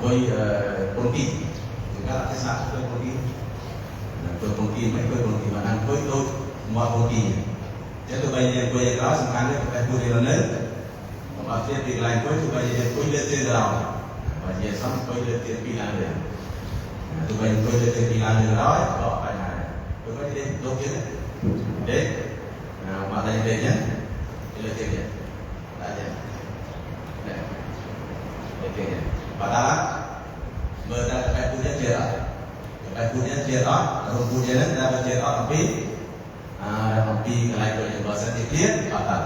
tôi công ty thì các cái xã tôi công ty mấy tôi công ty mà đang tôi mọi công ty chứ tôi bây giờ tôi có sẵn sàng để phải mua đi nó lớn mà tiền việc làm tôi bây giờ tôi lên tiền rồi và giờ xong tôi lên tiền vì làm được tôi bây giờ tôi lên tiền vì làm được đó phải là tôi có đi đâu kia đấy mà đây về nhé lên tiền nhé đã nhé lên tiền nhé và ta mở ra cái punya chia đó rồi punya nó ra chia đó tapi kalau itu yang bahasa titir batal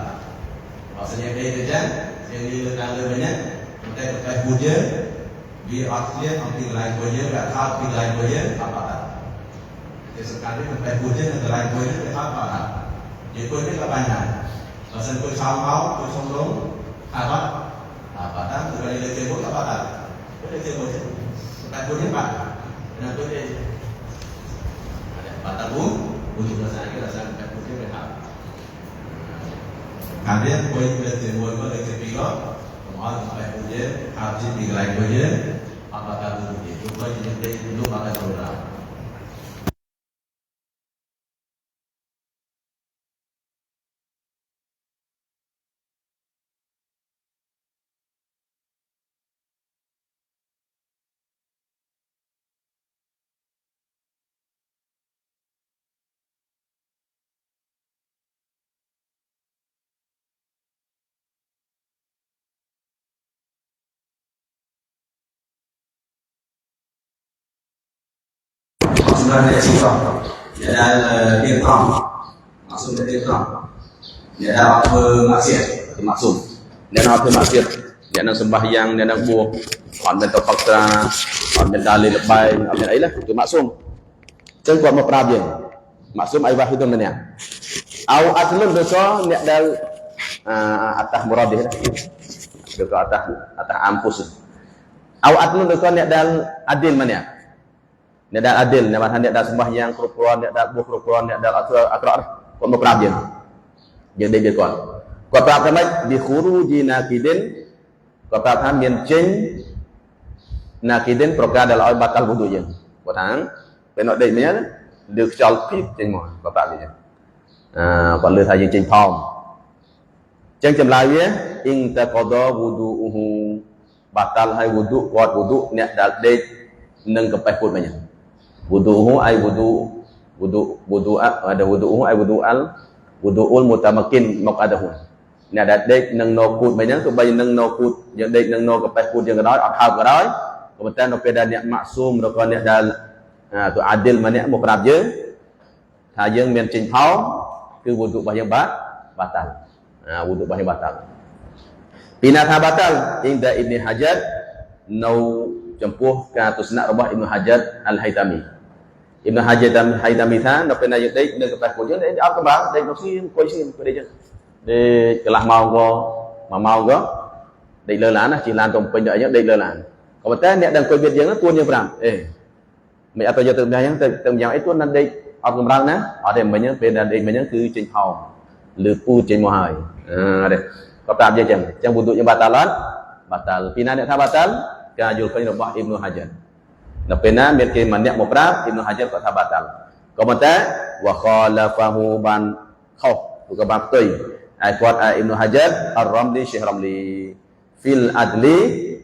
bahasanya kayak itu kan yang diletakkan banyak kita punya di akhirnya tapi lain punya nggak tapi lain punya batal jadi sekali kita punya dengan lain punya kita batal jadi punya nggak banyak bahasa pun sama pun sombong apa batal sekali lagi pun nggak batal boleh punya kita punya batal nah punya batal pun untuk rasa kita putih berhak. Kemudian poin kedua pada ketiga, kemudian sampai punya haji di lain punya apakah begitu? Coba jadi dulu pada saudara. Sebenarnya sifat dia ada tiang maksud dia tiang dia ada apa maksiat maksud dia ada apa maksiat dia ada sembahyang dia ada buah on bên tàu fakta on bên dalil lebay on bên ấy lah itu maksum chân buat mau problem maksum ai bahas itu mana au aslun dosa dia dal atas muradih dosa atas ampus au aslun dosa dia dal adil mana dia ada adil, dia ada sembahyang kerukuan, dia ada buah kerukuan, dia ada akrar, kau mau perabjin. Jadi dia kau perabjin mai di khuruji nakidin, kau perabjin mian ceng nakidin perkara dalam batal wudu je. Kau tang, penok day mian, dia kecil pip ceng mau kau perabjin. Kau lihat saja ceng pom. Ceng jemlai ya, ing taqada wudu'uhu batal hai wudu, kuat wudu, ni ada day neng kepeh pun banyak. Wudu'uhu ay ada wudu'uhu ay wudu'ul mutamakin maqadahu. Ini ada dek nang no kut banyak tu bayi nang no kut yang dek nang no kepeh kut yang kedai akhab kedai. Kemudian no peda niat maksum ro niat dal tu adil maniak mo prabje. Ha yang mian cing phauគឺwudu' bah yang batal. Wudu' bah yang batal. Pinatha batal inda Ibnu Hajar nau jempuh ka tusnak robah Ibnu Hajar Al-Haytami. Ibnu Hajar Al-Haytami tha nó pernah dek nang kepeh kut yang dek kembang dek no sim koi sim ko dek de kelah mau ko dek lelan chỉ lan trong pin đợi dek lelan ko bata nek dang koi biết yang tuan yang pram mấy atau giờ từng yang từng yang itu nan dek ở kembang na ở đây mình nhớ về là đây mình nhớ cứ trên hầu lừa pu trên mùa hai đây có tạm je chẳng butuh yang batal pina nek tha batal ka jul kan robah Ibnu Hajar na pena mian ke man nek mo prab Ibnu Hajar ko tha batal ko mata wa khalafahu ban khauf ko bab tui ai kuat Ibnu Hajar Ar-Ramli Syekh Ramli fil adli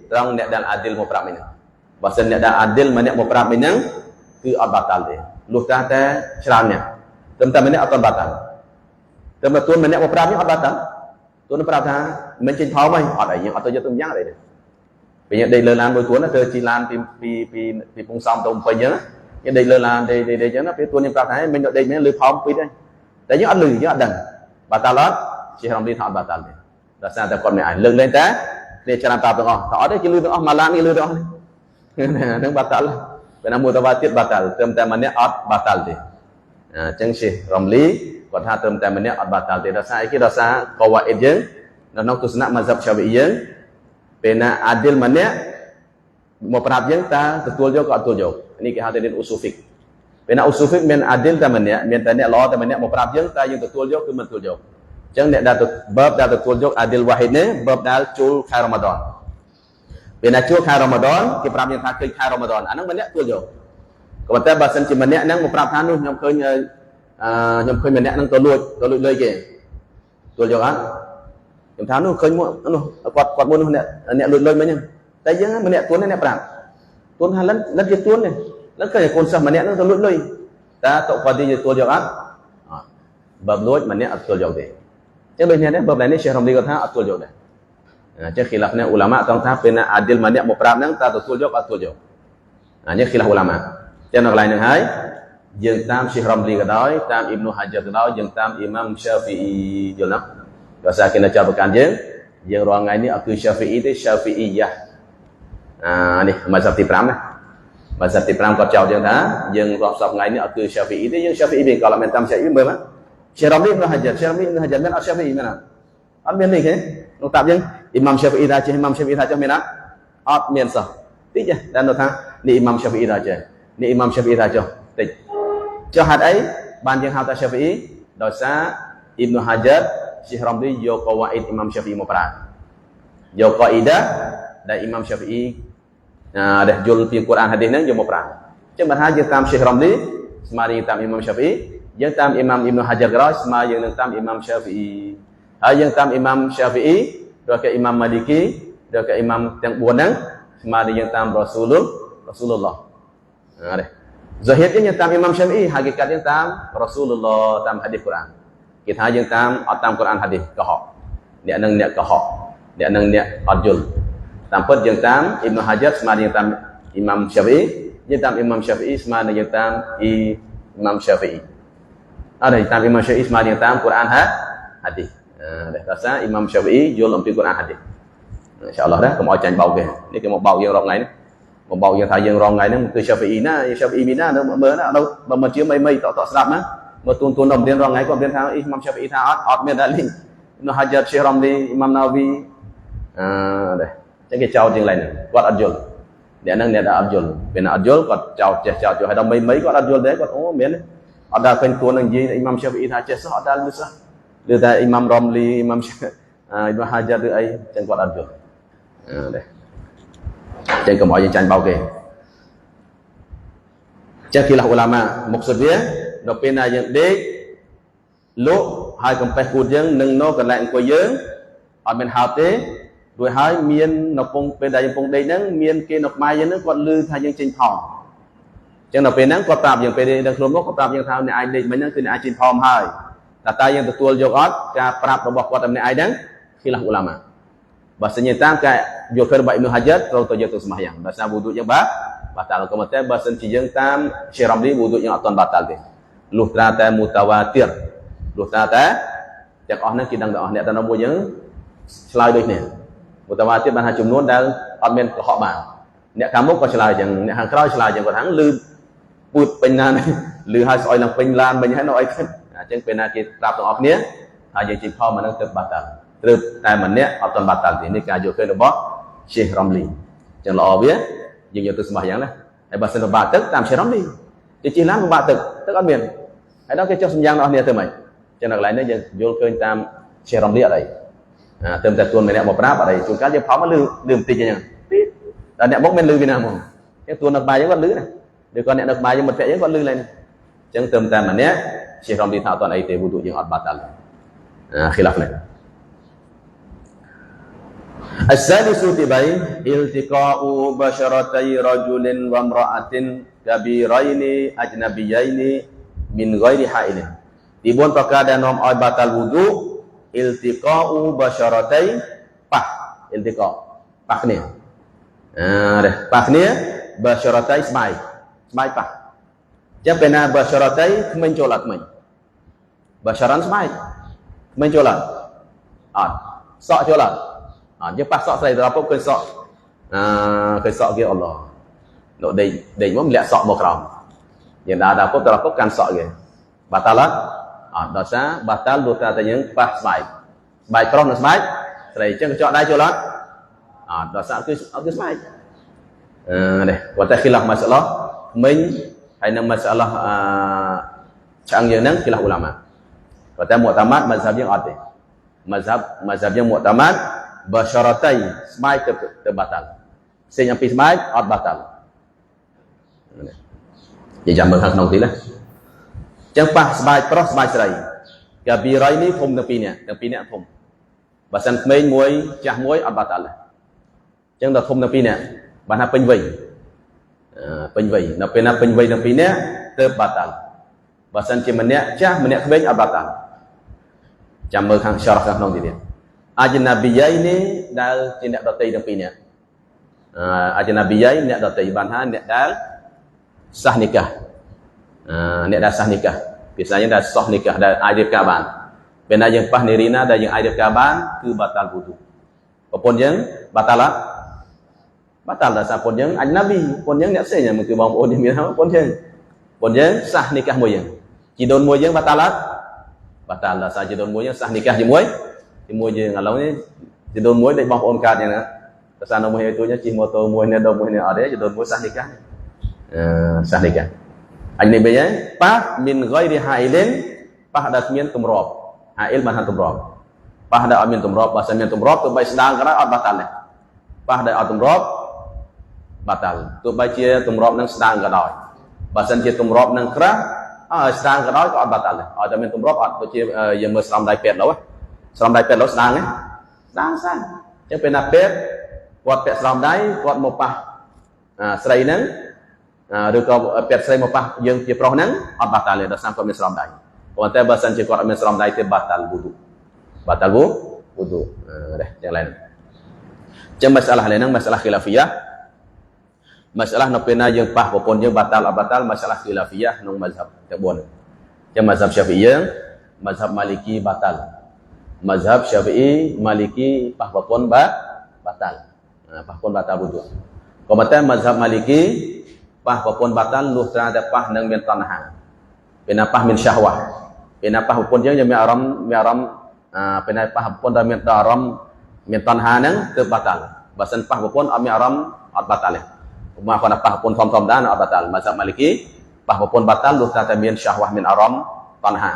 rang nek dan adil mo prab minang bahasa nek dan adil man nek mo prab minang cứ batal dia lu ta ta ceramnya tentang ini atau batal tentang tuan mana mau perapnya batal tuan perap ta mencin pháo mai ở đây nhưng atau giờ tung giang đây bây giờ đây lơ lan đôi tuan nó chơi chi lan pi pung som tông phải nhớ cái đây lơ lan đây cho nó phía tuan yang perap ta mình đây mình lư pháo pi đây đấy nhưng ăn lư chứ ăn đằng batal lắm chỉ không đi thọ batal đây là sao ta còn mẹ ảnh lưng lên té để cho làm tao tao thọ đấy chỉ lư tao mà lan cái lư đó nó batal karena mutawatir batal teman-temannya batal deh. Ceng Syekh Ramli kata teman-temannya batal deh. Dosa iki dosa qawaid jeung dan tusna mazhab Syafi'i jeung pena adil mannya mau perap jeung ta betul jo ka betul jo. Ini ke hadirin usufik. Pena usufik men adil temannya, men tanya Allah temannya mau perap jeung ta yang betul jo ke betul jo. Jeung nek datut bab datut betul jo adil wahidnya bab dal cul khair Ramadan. ពេលណាជួខែរ៉ាម៉ាដនគេប្រាប់យើងថាឃើញខែរ៉ាម៉ាដនអាហ្នឹងម្នាក់ទួលយកក៏ប៉ុន្តែបើសិនជាម្នាក់ហ្នឹងមកប្រាប់ថានោះខ្ញុំឃើញម្នាក់ហ្នឹងទៅលួចលុយគេទួលយកអត់ខ្ញុំថានោះឃើញមកនោះគាត់មួយនោះអ្នកលួចលុយមិញហ្នឹងតែយើងម្នាក់ទួលអ្នកប្រាប់ទួលថាលិតជាទួលនេះលិតឃើញកូនសិស្សម្នាក់ហ្នឹងទៅលួចលុយតើតុកទីជាទួលយកអត់បើលួចម្នាក់អត់ទួលយកទេចឹងដូចនេះបើនេះសេះរំលីគាត់ថាអត់ទួលយកដែរចឹងខិលាហ្វនេះឧឡាម៉ាត្រង់ថាពេលណាអាឌីលម្នាក់មកប្រាប់ហ្នឹងតើទទួលយកអត់ទទួលយកនេះខិលាហ្វឧឡាម៉ាចឹងនៅកន្លែងហ្នឹងហើយយើងតាមសេះរំលីក៏ដោយតាមអ៊ីបនុហាជ័រក៏ដោយយើងតាមអ៊ីម៉ាមសាហ្វីអ៊ីយល់ណាដោយសារគេនៅចោលប្រកាន់យើងរាល់ថ្ងៃនេះអត់គឺសាហ្វីអ៊ីទេសាហ្វីអ៊ីយ៉ានេះម៉ាសាប់ទី5ណាម៉ាសាប់ទី5គាត់ចោលយើងថាយើងរាប់សពថ្ងៃនេះអត់គឺសាហ្វីអ៊ីទេយើងសាហ្វីអ៊ីវិញក៏មិនតាមសាហ្វីអ៊ីមើលមកសេះរំលីអ៊ីបនុហាជ័រមានអត់សាហ្វីអ៊ីមែនអត់មាននេះទេនោះតាប់យើងអ៊ីម៉ាមសាហ្វីអ៊ីថាចេះអ៊ីម៉ាមសាហ្វីអ៊ីថាចុះមានអត់មានសោះតិចតែនោះថានេះអ៊ីម៉ាមសាហ្វីអ៊ីថាចេះនេះអ៊ីម៉ាមសាហ្វីអ៊ីថាចុះតិចចុះហេតុអីបានយើងហៅថាសាហ្វីអ៊ីដោយសារអ៊ីបនុហាជ័រសេះរំលីយកកវ៉ាអ៊ីដអ៊ីម៉ាមសាហ្វីអ៊ីមកប្រើយកកអ៊ីដាដែលអ៊ីម៉ាមសាហ្វីអ៊ីដែលយល់ពីកូរ៉ានហាឌីសហ្នឹងយកមកប្រើអញ្ចឹងបើថាយើងតាមសេះរំលីស្មើនឹងតាមអ៊ីម៉ាមសាហ្វីអ៊ីយើងតាមអ៊ីម៉ាមអ៊ីបនុហាជ័រក្រោយស្មើយើងនឹងតាមអ៊ីម៉ាមសាហ្វីអ៊ីហើយយើងតាមអ៊ីម៉ាមសាហ្វីអ៊ីឬក៏អ៊ីម៉ាមម៉ាលីគីឬក៏អ៊ីម៉ាមទាំង4ហ្នឹងស្មើនឹងយើងតាមរ៉ាស៊ូលុលឡោះនេះ Zahir យើងតាមអ៊ីម៉ាមសាហ្វីអ៊ីហាគីកាត់យើងតាមរ៉ាស៊ូលុលឡោះតាមហាឌីសកូរ៉ានគេថាយើងតាមអត់តាមកូរ៉ានហាឌីសកុហកអ្នកនឹងអ្នកកុហកអ្នកនឹងអ្នកអត់យល់តាមពិតយើងតាមអ៊ីបនុហាជ័រស្មើយើងតាមអ៊ីម៉ាមសាហ្វីអ៊ីយើងតាមអ៊ីម៉ាមសាហ្វីអ៊ីស្មើនឹងយើងតាមអ៊ីម៉ាមសាហ្វីអ៊ីអត់ទេតាមអ៊ីម៉ាមសាហ្វីអ៊ីស្មើយើងតាមកូរ៉ានហាឌីសដោយសារអ៊ីម៉ាមសាហ្វីអ៊ីយល់អំពីកូរ៉ានហាឌីសអ៊ីនសាអល់ឡោះណាកុំឲ្យចាញ់បោកគេនេះគេមកបោកយើងរាល់ថ្ងៃនេះមកបោកយើងថាយើងរាល់ថ្ងៃហ្នឹងគឺសាហ្វីអ៊ីណាសាហ្វីអ៊ីមីណានៅមើលណាដល់បើមិនជាមីតស្ដាប់ណាមើលទូនដល់រៀនរាល់ថ្ងៃគាត់រៀនថាអ៊ីម៉ាមសាហ្វីអ៊ីថាអត់មានដែរលីនៅហាជ័រសេះរំលីអ៊ីម៉ាមណាវីនេះចឹងគេចោទជាងឡើយហ្នឹងគាត់អត់យល់អ្នកហ្នឹងអ្នកដែលអត់យល់ពេលណាអត់យល់គាត់ចោទចេះចោទឲ្យដល់មីគាត់អត់យល់ដែរគាត់អូមានអត់ដល់ឃើញទួននឹងនិយាយអ៊ីម៉ាមសាហ្វីអ៊ីថាចេះសោះអត់ដល់លឺសោះឬតែអ៊ីម៉ាមរ៉មលីអ៊ីម៉ាមអ៊ីម៉ាមហាជ័រឬអីចឹងគាត់អត់យល់នេះចឹងកុំឲ្យយើងចាញ់បោកគេចឹងគីឡាឧឡាម៉ាមុខសុទ្ធវាដល់ពេលណាយើងដេកលក់ហើយកំពេះគូតយើងនឹងនៅកន្លែងអង្គុយយើងអត់មានហើបទេរួចហើយមាននៅពងពេលដែលយើងពងដេកហ្នឹងមានគេនៅក្បែរយើងហ្នឹងគាត់លឺថាយើងចេញផោមចឹងដល់ពេលហ្នឹងគាត់ប្រាប់យើងពេលដល់ខ្លួនមកគាត់ប្រាប់យើងថាអ្នកឯងដេកមិញហ្នឹងគឺអ្នកឯងចេញផោមហើយតែយើងទទួលយកអត់ការប្រាប់របស់គាត់តែម្នាក់ឯងហ្នឹងគីឡាឧឡាម៉ាបើសិនជាតាមការយកឃើញរបស់អ៊ីបនុហាជ័រត្រូវទៅយកទៅស្មោះយ៉ាងដោយសារវូឌូយើងបាតាលក៏មកតែបើសិនជាយើងតាមសេះរំលីវូឌូយើងអត់ទាន់បាតាលទេលុះត្រាតែមូតាវ៉ាទីរលុះត្រាតែទាំងអស់ហ្នឹងគេដឹងទាំងអស់អ្នកតាមមួយយើងឆ្លើយដូចនេះមូតាវ៉ាទីរបានថាចំនួនដែលអត់មានកុហកបានអ្នកខាងមុខក៏ឆ្លើយចឹងអ្នកខាងក្រោយឆ្លើយចឹងគាត់ថាលឺពូតពេញណាលឺឲ្យស្អុយឡើងពេញឡានមិញហើយនៅអីអញ្ចឹងពេលណាគេប្រាប់ទាំងអស់គ្នាថាយើងជិះផលមកហ្នឹងទៅបាតាលឬតែម្នាក់អត់ទាន់បាតាលទេនេះការយកឃើញរបស់សេះរំលីចឹងល្អវាយើងយកទៅស្មោះយ៉ាងណាហើយបើសិនទៅបាក់ទឹកតាមសេះរំលីជិះឡានពិបាកទឹកអត់មានហើយដល់គេចុះសម្យ៉ាងដល់គ្នាទៅមិនចឹងដល់កន្លែងនេះយើងយល់ឃើញតាមសេះរំលីអត់អីទៅតែទួនម្នាក់មកប្រាប់អត់អីជួនកាលយើងផលមកលឺបន្តិចអញ្ចឹងដល់អ្នកមកមិនលឺពីណាមកចឹងទួននៅក្បែរយើងគាត់លឺណាឬក៏អ្នកនៅក្បែរយើងមិត្តភក្តិយើងគាត់លឺឡើងចឹងទៅតែម្នាក់សេះរំលីថាអត់អីទេវូឌូយើងអត់បាតាលខិលាហ្វនេះالسادس تبين التقاء بشرتي رجل وامرأة كبيرين أجنبيين من غير حائل ទី4ប្រការដែលនាំឲ្យបាតាលវូឌូ التقاء بشرتي ប៉ះ التقاء ប៉ះគ្នាប៉ះគ្នា بشرتي ស្បែកប៉ះចឹងពេលណា بشرتي ក្មេងចូលអត់ក្មេង بشران ស្បែកក្មេងចូលអត់សក់ចូលអត់យើងប៉ះសក់ស្រីដល់ពុកឃើញសក់គេអល់ឡោះនៅដេកមកលាក់សក់មកក្រោមយើងដើរដល់ពុកដល់ពុកកាន់សក់គេបាតាលអត់ដល់សារបាតាលលុះត្រាតែយើងប៉ះស្បែកប្រុសនិងស្បែកស្រីចឹងកញ្ចក់ដៃចូលអត់ដល់សារគឺអត់គឺស្បែកនេះគាត់តែខិលាហ្វម៉ាសាឡោះមិញហើយនឹងម៉ាសាឡោះឆ្អឹងយើងហ្នឹងខិលាហ្វឧឡាម៉ាគាត់តែមុតាម៉ាត់ម៉ាហ្សាបយើងអត់ទេម៉ាហ្សាបយើងមុតាម៉ាត់ Basyaratai ស្បែកទៅបាតាល សេញអំពីស្បែកអត់បាតាល់និយាយចាំមើលខាងក្នុងទីណាចឹងប៉ះស្បែកប្រុសស្បែកស្រីកាប៊ីរ៉ៃនេះធំទាំងពីរនាក់ធំបើសិនក្មេងមួយចាស់មួយអត់បាតាល់ចឹងដល់ធំទាំងពីរនាក់បានថាពេញវ័យដល់ពេលណាពេញវ័យទាំងពីរនាក់ទើបបាតាល់បើសិនជាម្នាក់ចាស់ម្នាក់ក្មេងអត់បាតាល់ចាំមើលខាងខ្យល់ខាងក្នុងទីទៀតអាជណាប៊ីយ៉ៃនេះដែលជាអ្នកដតីទាំងពីរនាក់អាជណាប៊ីយ៉ៃអ្នកដតីបានថាអ្នកដែលសាសនិកាអ្នកដែលសាសនិកាភាសាយើងដែលសោះនិកាដែលអាចរៀបការបានពេលណាយើងប៉ះនារីណាដែលយើងអាចរៀបការបានគឺបាតាល់វូឌូប្រពន្ធយើងបាតាល់ដោយសារប្រពន្ធយើងអញណាប៊ីប្រពន្ធយើងអ្នកផ្សេងគឺបងប្អូនយើងមានហើយប្រពន្ធយើងសាសនិកាមួយយើងជីដូនមួយយើងបាតាល់ដោយសារជីដូនមួយយើងសាសនិកាជាមួយយើងឥឡូវនេះជីដូនមួយដែលបងប្អូនកើតយ៉ាងណាដោយសារនៅមួយទូជិះម៉ូតូមួយនេះដល់មួយនេះអត់ទេជីដូនមួយសាសនិកាអញនេះវិញប៉ះមានហ្គៃរីហាអ៊ីលិនប៉ះដែលគ្មានទម្រាប់ហាអ៊ីលបានថាទម្រាប់ប៉ះដែលអត់មានទម្រាប់បើសិនមានទម្រាប់ទោះបីស្ដាងក៏ដោយអត់បាតាល់ដែរប៉ះដែលអត់ទម្រាប់បាតាល់ទោះបីជាទម្រាប់នឹងស្ដាងក៏ដោយបើសិនជាទម្រាប់នឹងក្រាស់ស្ដាងក៏ដោយក៏អត់បាតាល់ដែរឲ្យតែមានទម្រាប់អត់ដូចជាយើងមើលស្រោមដៃពេទ្យឡូវស្រោមដៃពេទ្យឡូវស្ដាងទេស្ដាងអញ្ចឹងពេលណាពេទ្យគាត់ពាក់ស្រោមដៃគាត់មកប៉ះស្រីហ្នឹងឬក៏ពេទ្យស្រីមកប៉ះយើងជាប្រុសហ្នឹងអត់បាតាល់ទេដោយសារគាត់មានស្រោមដៃប៉ុន្តែបើសិនជាគាត់អត់មានស្រោមដៃទេបាតាល់វូឌូដែរយ៉ាងឡានចឹងម៉ាសាឡានេះហ្នឹងម៉ាសាឡាខីឡាហ្វីយ៉ាម៉ាសាឡានៅពេលណាយើងប៉ះប្រពន្ធយើងបាតាល់អត់បាតាល់ម៉ាសាឡាខីឡាហ្វីយ៉ាក្នុងម៉ាហ្សាប់ទាំង4ចឹងម៉ាហ្សាប់ស្យាហ្វីអ៊ីម៉ាហ្សាប់ម៉ាលីគីបាតាល់ម៉ាហ្សាប់ស្យាហ្វីអ៊ីម៉ាលីគីប៉ះប្រពន្ធបាតាល់វូឌូក៏ប៉ុន្តែម៉ាហ្សាប់ម៉ាលីគីប៉ះប្រពន្ធបាតាល់លុះត្រាតែប៉ះនឹងមានតណ្ហាពេលណាប៉ះមានសាហវ៉ាពេលណាប៉ះប្រពន្ធយើងមានអារម្មណ៍ពេលណាប៉ះប្រពន្ធដែលមានអារម្មណ៍មានតណ្ហាហ្នឹងទើបបាតាល់បើសិនប៉ះប្រពន្ធអត់មានអារម្មណ៍អត់បាតាល់ទេឧបមាគាត់ប៉ះប្រពន្ធធម្មតាអត់បាតាល់ម៉ាហ្សាប់ម៉ាលីគីប៉ះប្រពន្ធបាតាល់លុះត្រាតែមានសាហវ៉ាមានអារម្មណ៍តណ្ហា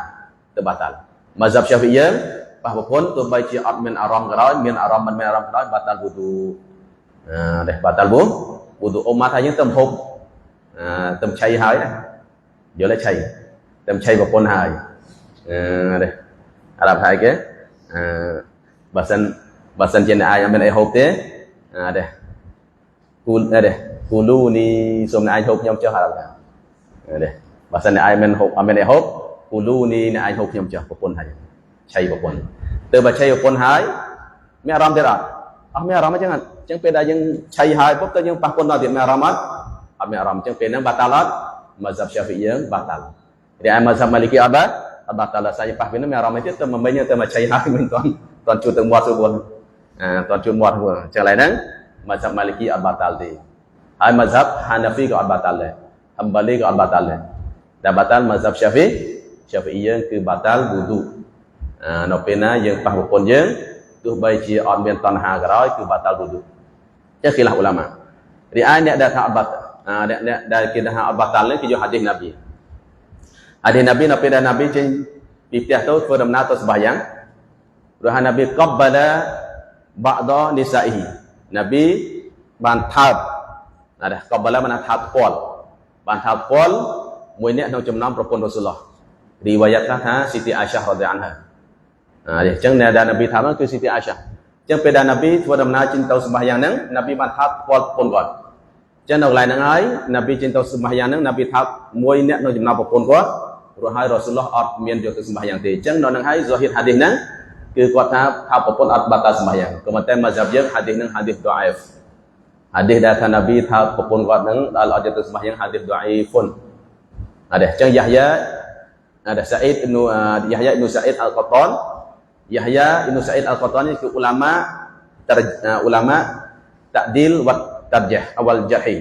ទើបបាតាល់ម៉ាហ្សាប់ស្យាហ្វីអ៊ីប៉ះប្រពន្ធទោះបីជាអត់មានអារម្មណ៍ក៏ដោយមានអារម្មណ៍មិនមានអារម្មណ៍ក៏ដោយបាតាល់វូឌូដែរបាតាល់វូឌូអ៊ុម៉ាថាយើងទៅហូបទៅឆៃហើយណាយល់ទេឆៃទៅឆៃប្រពន្ធហើយនេះអារ៉ាប់ហើយគេបើសិនជាអ្នកឯងមានអីហូបទេនេះគូលូនីសូមអ្នកឯងហូបខ្ញុំចុះអារ៉ាប់នេះបើសិនអ្នកឯងមានហូបអត់មានអីហូបគូលូនីអ្នកឯងហូបខ្ញុំចុះប្រពន្ធហើយឆៃប្រពន្ធទៅបើឆៃប្រពន្ធហើយមានអារម្មណ៍ទៀតអត់មានអារម្មណ៍អញ្ចឹងពេលដែលយើងឆៃហើយปุ๊បទៅយើងប៉ះពុនដល់ទៀតមានអារម្មណ៍អត់មានអារម្មណ៍អញ្ចឹងពេលហ្នឹងបាតាល់អត់ម៉ាហ្សាប់ស្យាហ្វីអ៊ីយើងបាតាល់រីឯម៉ាហ្សាប់ម៉ាលីគីអត់បាតាល់ដល់សារប៉ះពេលហ្នឹងមានអារម្មណ៍ទៀតទៅមិញទៅមកឆៃហើយមិនទាន់ជួបទៅមាត់ទៅមុនទាន់ជួបមាត់ហ្នឹងអញ្ចឹងឡើយហ្នឹងម៉ាហ្សាប់ម៉ាលីគីអត់បាតាល់ទេហើយម៉ាហ្សាប់ហាណាហ្វីក៏អត់បាតាល់ដែរហំបាលីក៏អត់បាតាល់ដែរតែបាតាល់ម៉ាហ្សាប់ស្យាហ្វីអ៊ីយើងគឺបាតាល់វូឌូនៅពេលណាយើងប៉ះប្រពន្ធយើងទោះបីជាអត់មានតណ្ហាក៏ដោយគឺបាតាល់វូឌូចឹងគេឡាអ៊ូឡាម៉ារីឯអ្នកដែលថាអត់បាតាល់អ្នកដែលគេថាអត់បាតាល់នេះគឺយកហាឌីសណាប៊ីនៅពេលដែលណាប៊ីចេញពីផ្ទះទៅធ្វើដំណើរទៅសម្បាយ៉ាងព្រោះណាប៊ីកបបាឡាបាដនីសាអ៊ីណាប៊ីបានថើបកបបាឡាបានថើបពាល់មួយអ្នកក្នុងចំណោមប្រពន្ធរ៉ូស៊ូលឡោះរីវ៉ាយ៉ាតថាស៊ីទីអាសារ៉ាឌីអានហាអញ្ចឹងអ្នកដែលណាប៊ីថើបគឺស៊ីទីអាសាអញ្ចឹងពេលដែលណាប៊ីធ្វើដំណើរចេញទៅសម្បាយ៉ាងហ្នឹងណាប៊ីបានថើបពាល់ប្រពន្ធគាត់ចឹងនៅកន្លែងហ្នឹងហើយណាប៊ីចេញទៅសម្បាយ៉ាងហ្នឹងណាប៊ីថើបមួយអ្នកនៅចំណោមប្រពន្ធគាត់ព្រោះហើយរ៉ូស៊ូលឡោះអត់មានយកទៅសម្បាយ៉ាងទេអញ្ចឹងនៅហ្នឹងហើយហ្សូហីតហាឌីសហ្នឹងគឺគាត់ថាប្រពន្ធអត់បាត់តាសម្បាយ៉ាងក៏ប៉ុន្តែម៉ាហ្សាប់យើងហាឌីសហ្នឹងហាឌីសដុអាហ្វហាឌីសដែលថាណាប៊ីថើបប្រពន្ធគាត់ហ្នឹងដល់អត់យកទៅសម្បាយ៉ាងហាឌីសដុអាហ្វុនអញ្ចឹងយ៉ាហ្យាសាអ៊ីដអ៊ីបនូយ៉ាហ្យាអ៊ីបនូសាអ៊ីដអលកតានយ៉ាហ្យាអ៊ីបនូសាអ៊ីដអលកតាននេះគឺឧឡាម៉ាតាឌីលវ៉ាតារជាហអវលជាហី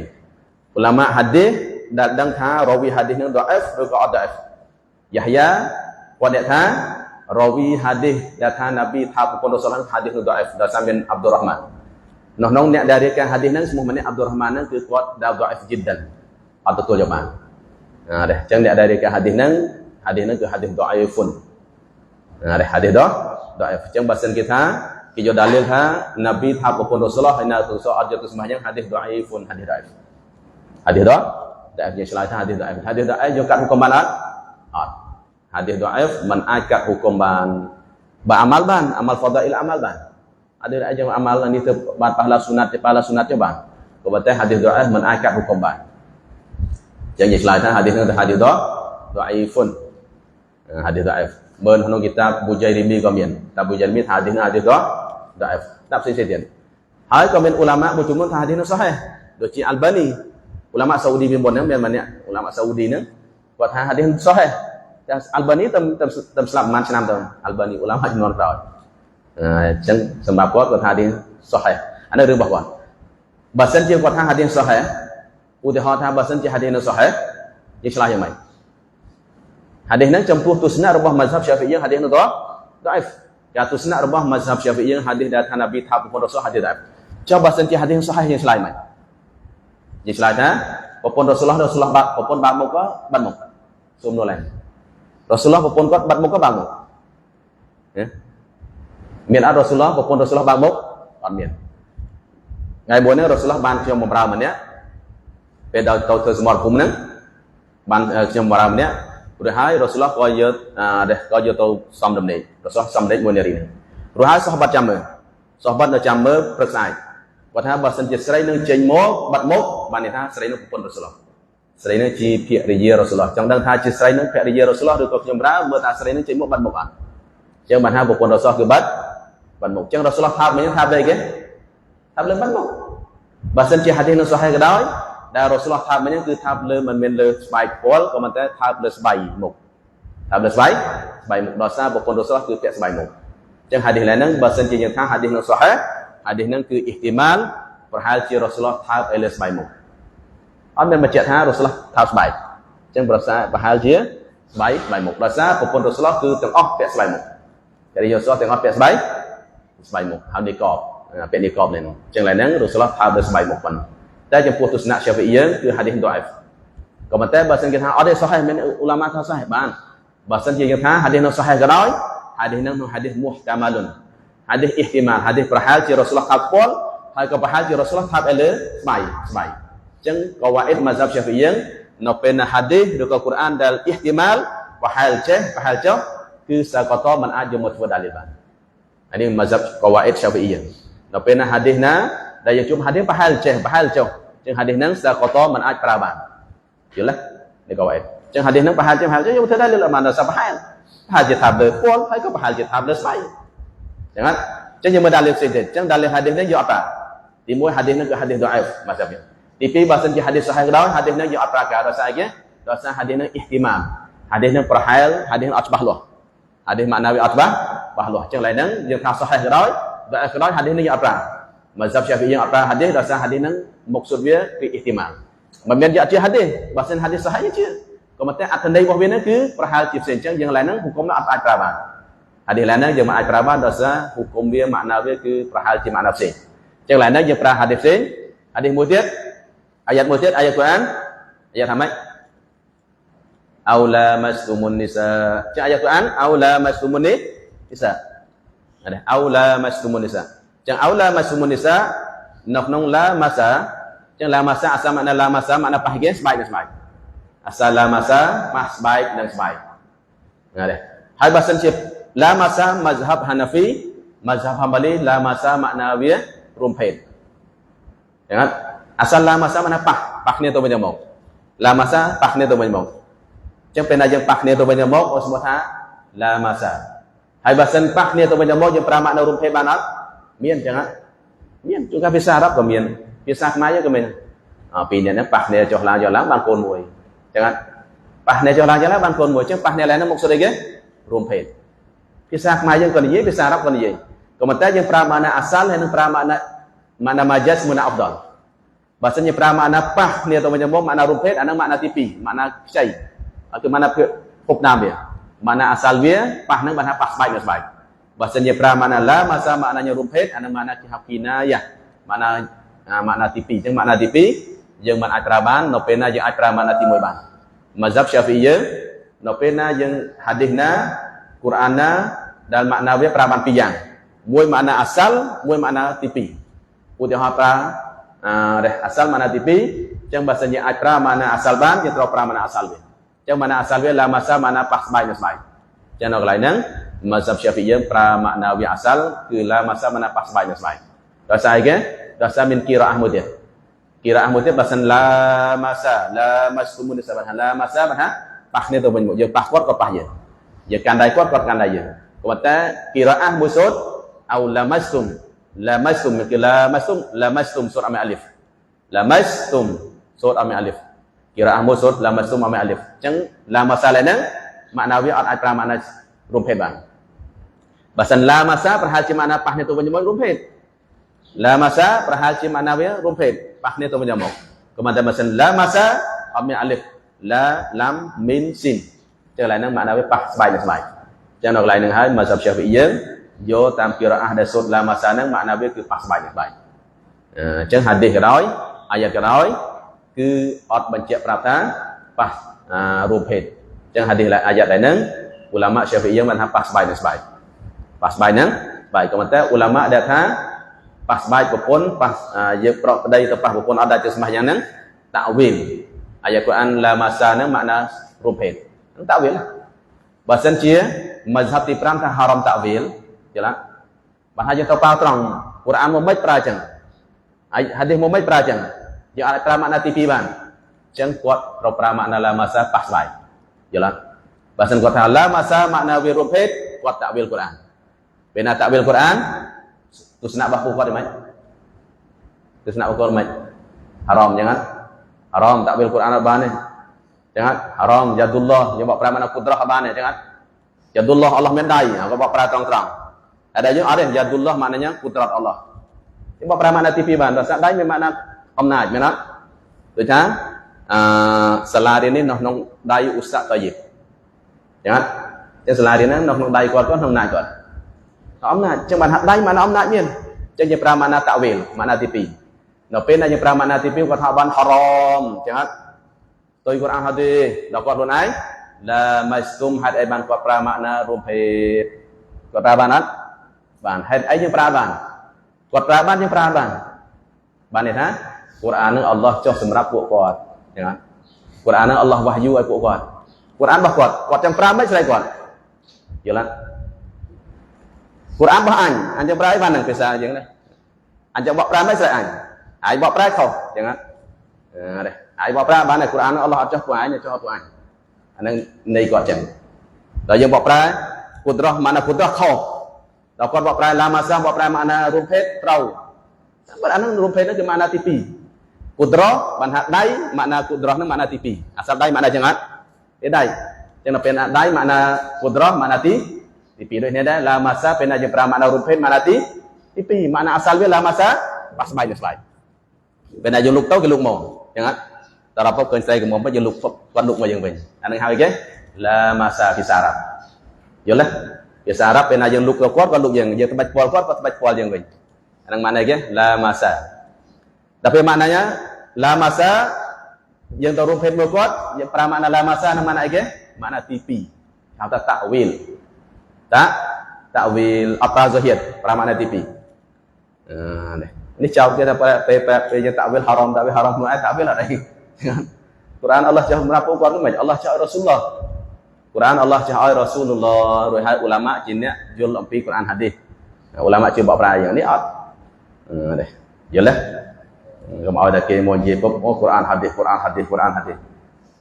ឧឡាម៉ាហាឌីសដែលដឹងថារាវីហាឌីសនឹងដុអាហ្វឬក៏អត់ដុអាហ្វយ៉ាហ្យាគាត់អ្នកថារាវីហាឌីសដែលថាណាប៊ីថាប្រពន្ធរ៉ូស៊ូលហាឌីសនឹងដុអាហ្វដោយសារមានអាប់ឌុររ៉ាហ្មានក្នុងអ្នកដែលរៀបការហាឌីសហ្នឹងឈ្មោះម្នាក់អាប់ឌុររ៉ាហ្មានហ្នឹងគឺគាត់ដែលដុអាហ្វជីដិនអត់ទទួលយកបានអញ្ចឹងអ្នកដែលរៀបការហាឌីសហ្នឹងគឺហាឌីសដុអាហ្វុនហាឌីសដុអាហ្វអញ្ចឹងបើសិនគេថា kita dalil ha Nabi thap pun Rasulullah hina tu so ajat sembahyang hadis dhaifun hadis dhaif. Hadis dhaif yang selain hadis dhaif. Hadis dhaif jo kat hukum ban hadis dhaif man kat hukum ban amal ban amal fadail amal ban. Ada aja amal ni tu ban pahala sunat je ban. Ko batai hadis dhaif man kat hukum ban. Yang selain hadis ni hadis dhaifun. Hadis dhaif. Ben hono kitab Bujairimi komen. Kitab Bujairimi hadis ni hadis dhaif. Tak sisi dia. Hai komen ulama bercuma hadis ni sahih. Doci Albani. Ulama Saudi bimbon yang banyak ulama Saudi ni buat hadis ni sahih. Albani tam selamat senam tu. Albani ulama non tahu. Chẳng sebab buat hadis sahih. Ada รื่องbahawa bahasan dia buat hadis sahih. Udah bahasan dia hadis ni sahih. Dia salah yang mai. Hadis nang campuh tu sunat rubah mazhab Syafi'iyah hadis tu dhaif. Ya tu sunat rubah mazhab Syafi'iyah hadis dari Nabi thap pun Rasul hadis dhaif. Coba senti hadis sahih yang selain mai. Yang selain pun Rasulullah pun ba muka ban muka. Sumno lain. Rasulullah pun kuat ban muka ban muka. Ya. Mian Rasulullah pun Rasulullah ban muka ban mian. Ngai buana Rasulullah banខ្ញុំបំរើម្នាក់ពេលដល់ទៅធ្វើសមរភូមិហ្នឹងបានខ្ញុំបំរើម្នាក់rồi hai Rasulullah coi vô tôi xong đầm này Rasulullah xong đấy mua này rồi hai sahabat nó chăm mơ rất sai và tha bà sinh chết sấy nó trên mố bắt mốt bà này tha sấy nó pun Rasulullah sấy nó chi phiệt đi Rasulullah trong đang tha chết sấy nó phiệt đi Rasulullah được có nhầm ra mơ tha sấy nó trên mố bắt mốt ăn chẳng bà tha pun Rasulullah cứ bắt mốt chẳng Rasulullah tháp mấy tháp đây cái tháp lên bắt mốt bà sinh chết hadis nó sahih cái đó Dah Rasulullah tháp mấy cứ tháp lên mình lên bài pol, còn mình tới tháp lên bài mục, tháp lên bài mục đó sao? Bộ phận Rasulullah cứ tiệt bài mục. Chẳng hadis lain nang bahasa yang thang hadis nang sahih, hadis nang cứ ihtimal, perhal ci Rasulullah tháp lên bài mục. Anh mình baca thang Rasulullah tháp bài, chẳng bahasa perhal ci bài mục đó sao? Bộ phận Rasulullah cứ tengok tiệt bài mục. Jadi Rasulullah tengok tiệt bài mục, hal di kop, tiệt di kop ni. Chẳng lain nang Rasulullah tháp lên bài mục pun. Dah jemput tu sunat Syafi'iyah ke hadis dhaif. Komentar bahasa kita ada sahih men ulama ta sahih ban. Bahasa kita hadis no sahih gadai, hadis no hadis muhtamalun. Hadis ihtimal, hadis perhal ci Rasulullah kapol, hai ka perhal ci Rasulullah thap ele sebai. Jeng qawaid mazhab Syafi'iyah no pena hadis do Quran dal ihtimal perhal ce ke sakata man ajmut wa daliban. Ini mazhab qawaid Syafi'iyah. No pena hadis na dah yang cuma hadis perhal ce Jeung hadis nang sakota man aj praban. Jelas ni kawaid. Jeung hadis nang pahal je yo teu dalil mana sa pahal. Pahal je tab de pol, hai ko pahal je tab de sai. Jangan jeung yang dalil saja. Jeung dalil hadis ni yo apa? Timur hadis nang ke hadis dhaif mazhabnya. Tipi bahasa je hadis sahih dah, hadis nang yo apa ka rasa age? Rasa hadis nang ihtimam. Hadis nang perhal, hadis nang asbah loh. Hadis maknawi asbah bahloh. Jeung lain nang jeung ta sahih dah, dhaif dah hadis nang yo apa? Mazhab Syafi'i apa hadis rasa hadis nang maksud dia ke ihtimal. Memang dia hadis, bahasa hadis sahih je. Kemudian atandai wah bina ke perhal cip sencang yang lain hukumnya apa akraban. Hadis lain yang mak akraban rasa hukum dia makna dia ke perhal cip makna sen. Yang lain yang perhal hadis sen, hadis mutiat, ayat Quran, ayat hamai. Aula maslumun nisa. Cak ayat Quran, aula maslumun nisa. Ada aula maslumun nisa. Yang aula maslumun nisa nafnung la masa yang la masa asal makna la masa makna bahagian sebaik dan sebaik asal la masa mah sebaik dan sebaik ada hai bahasa siap la masa mazhab Hanafi mazhab Hambali la masa makna dia rumpet jangan asal la masa makna pahnya tu banyak mau la masa pahnya tu banyak mau jangan pernah yang pahnya tu banyak mau oh semua la masa hai bahasa pahnya tu banyak mau yang pernah makna rumpet banat mian jangan mian juga bisa Arab ke mian bisa Khmer ke mian pilihan ni pahnya johlah ban kon mui jangan pahnya johlah ban kon mui chứ pahnya lain maksud dia rumpet bisa Khmer yang kon ye bisa Arab kon ye komentar yang pramana asal dan pramana mana majaz mana afdal bahasanya pramana pahnya atau menyambung makna rumpet ada makna tipi makna cai atau mana huknam dia mana asal dia pahnya mana pas baik bahasanya pramana la masa maknanya rumpet ada makna kinayah makna tipi jeung makna tipi jeung makna akraban no pena jeung akraban ati moy ban mazhab Syafi'iyah no pena jeung hadisna Qur'anna dan makna dia praman piyang Mui makna asal, mui makna tipi. Utiha pra asal makna tipi, chẳng bahasanya pra makna asal ban, yang pra makna asal ban. Chẳng makna asal ban la masa makna pas bai nas bai. Chẳng nak lain nang mazhab Syafi'i pra makna wi asal ke la masa makna pas bai nas bai. Dosa ke? Dosa min qiraah mutih. Qiraah mutih bahasan la masa, la mastum ni saban la masa mana? Pas ni tu banyak. Je pas kuat ko pas je. Je kandai kuat kuat kandai je. Kata qiraah musud au lamastum ke lamastum surah amil alif. Lamastum surah amil alif. Qiraah musud lamastum amil alif. Chẳng la masalah nang makna wi at pra makna rumpet bang. Bahasan la masa perhal ci makna pas ni tu banyak rumpet. La masa perhal ci makna wi rumpet. Pas ni tu banyak. Kemudian bahasan la masa amil alif. La lam min sin. Trở lại nang makna wi pas bai nas bai. Chẳng nak lain nang hai mazhab Syafi'i do tam qiraah dan sud la masa nang makna dia cứ pas bai nas bai. Chẳng hadis cái đó, ayat cái đó cứ ọtបញ្ជាក់ប្រាប់ថាប៉ះរូបភេទចឹងហាឌីសអាយ៉ាតដែរហ្នឹងឧឡាម៉ា Syafi'i យើងបានថាប៉ះស្បែកនឹងស្បែកប៉ះស្បែកហ្នឹងបែកក៏ប៉ុន្តែឧឡាម៉ាដែលថាប៉ះស្បែកប្រពន្ធប៉ះយើងប្រកប្តីទៅប៉ះប្រពន្ធអត់ដែរទៅស្មាស់យ៉ាងហ្នឹងតាវីលអាយ៉ាកូអានឡាម៉ាសាហ្នឹងម៉ាណារូបភេទហ្នឹងតាវីលបើសិនជាមជ្ឈបទី5ថាហារ៉ាមតាវីលយល់ទេបើថាយើងទៅប៉ាវត្រង់កូរ៉ានមកមិនប្រើចឹងហាឌីសមកមិនប្រើចឹងយើងអាចប្រើម៉ាណាទី2បានចឹងគាត់ត្រូវប្រើម៉ាណាឡាម៉ាសាប៉ះស្បែកយល់ទេបើសិនគាត់ថាឡាម៉ាសាម៉ាណាវារូបភេទគាត់តាវីលកូរ៉ានពេលណាតាវីលកូរ៉ានទស្សនៈរបស់គាត់យ៉ាងម៉េចទស្សនៈរបស់គាត់មិនហារ៉ាមចឹងណាហារ៉ាមតាវីលកូរ៉ានអត់បានទេចឹងណាហារ៉ាមយ៉ាឌុលឡោះយើងបកប្រើម៉ាណាគុត្រោះអត់បានទេចឹងណាយ៉ាឌុលឡោះអល់ឡោះមានដៃគាត់បកប្រើត្រង់តែយើងអត់ទេយ៉ាឌុលឡោះម៉ាណាគុត្រោះអល់ឡោះយើងបកប្រើម៉ាណាទី2បានដោយសារដៃមានម៉ាណាអំណាចមែនទេដូចថាសាលារៀននេះនៅក្នុងដៃឧស្សាហ៍តយិបចឹងណាតែសាលារៀនហ្នឹងនៅក្នុងដៃគាត់ក្នុងអំណាចគាត់អំណាចចឹងបានហាត់ដៃម៉ាណាអំណាចមានចឹងជាប្រើម៉ាណាតាវីលម៉ាណាទី2នៅពេលដែលយើងប្រើម៉ាណាទី2គាត់ថាបានហារ៉ាមចឹងណាផ្ទុយកូរ៉ានហាឌីសដល់គាត់ខ្លួនឯងឡាម៉ាស្ទុមហាត់អីបានគាត់ប្រើម៉ាណារួមភេទគាត់ប្រើបានអត់បានហេតុអីយើងប្រើបានគាត់ប្រើបានយើងប្រើបាននេះថាកូរ៉ាននឹងអល់ឡោះចុះសម្រាប់ពួកគាត់ចឹងណាកូរ៉ាននឹងអល់ឡោះវ៉ាហយូឲ្យពួកគាត់កូរ៉ានរបស់គាត់ចាំប្រើមិនស្រីគាត់យល់ទេកូរ៉ានរបស់អញចាំប្រើអីបាននឹងភាសាចឹងណាអញចាំបកប្រើមិនស្រីអញបកប្រើខុសចឹងណានេះអញបកប្រើបានតែកូរ៉ាននឹងអល់ឡោះអត់ចុះពួកអញចុះពួកអញអានឹងនៃគាត់ចឹងដល់យើងបកប្រើគុត្រោះម៉ាណាគុត្រោះខុសដល់គាត់បកប្រើឡាម៉ាសាបកប្រើម៉ាណារួមភេទត្រូវបើអានឹងរួមភេទហ្នឹងគឺម៉ាណាទី2គុត្រោះបានថាដៃម៉ាណាគុត្រោះហ្នឹងម៉ាណាទី2អាសាប់ដៃម៉ាណាចឹងអត់ទេដៃចឹងដល់ពេលដៃម៉ាណាគុត្រោះម៉ាណាទី2ដូចនេះដែរឡាម៉ាសាពេលណាយើងប្រើម៉ាណារួមភេទម៉ាណាទី2ម៉ាណាអាសាល់វាឡាម៉ាសាប៉ះស្បែកទៅស្បែកពេលណាយើងលុកទៅគេលុកមកចឹងអត់តើរាប់ឃើញស្រីកំមុំទៅយើងលុកគាត់លុកមកយើងវិញអានឹងហៅគេឡាម៉ាសាភាសាអារ៉ាប់យល់ទេភាសាអារ៉ាប់ពេលណាយើងលុកទៅគាត់លុកយើងត្បាច់ពលគាត់ត្បាច់ពលយើងវិញអានឹងម៉ាណាគេឡាម៉ាសាដល់ពេលម៉ាណាញ៉ាឡាម៉ាសាយើងទៅរួមភេទមួយគាត់យើងប្រើម៉ាណាឡាម៉ាសានឹងម៉ាណាអីគេម៉ាណាទី2ហៅថាតាវីលតាវីលអត់ប្រើហ្សាហៀតប្រើម៉ាណាទី2នេះចោលគេថាពេលយើងតាវីលហារ៉ាមខ្លួនឯងតាវីលអត់អីកូរ៉ានអល់ឡោះចុះសម្រាប់ពួកគាត់មិនអល់ឡោះចុះឲ្យរ៉ាស៊ូលឡោះកូរ៉ានអល់ឡោះចុះឲ្យរ៉ាស៊ូលឡោះរួចហើយឧឡាម៉ាជាអ្នកយល់អំពីកូរ៉ានហាឌីសឧឡាម៉ាជួយបកប្រែយ៉ាងនេះអត់នេះយល់ទេកុំឲ្យតែគេមកនិយាយពុកអូកូរ៉ានហាឌីស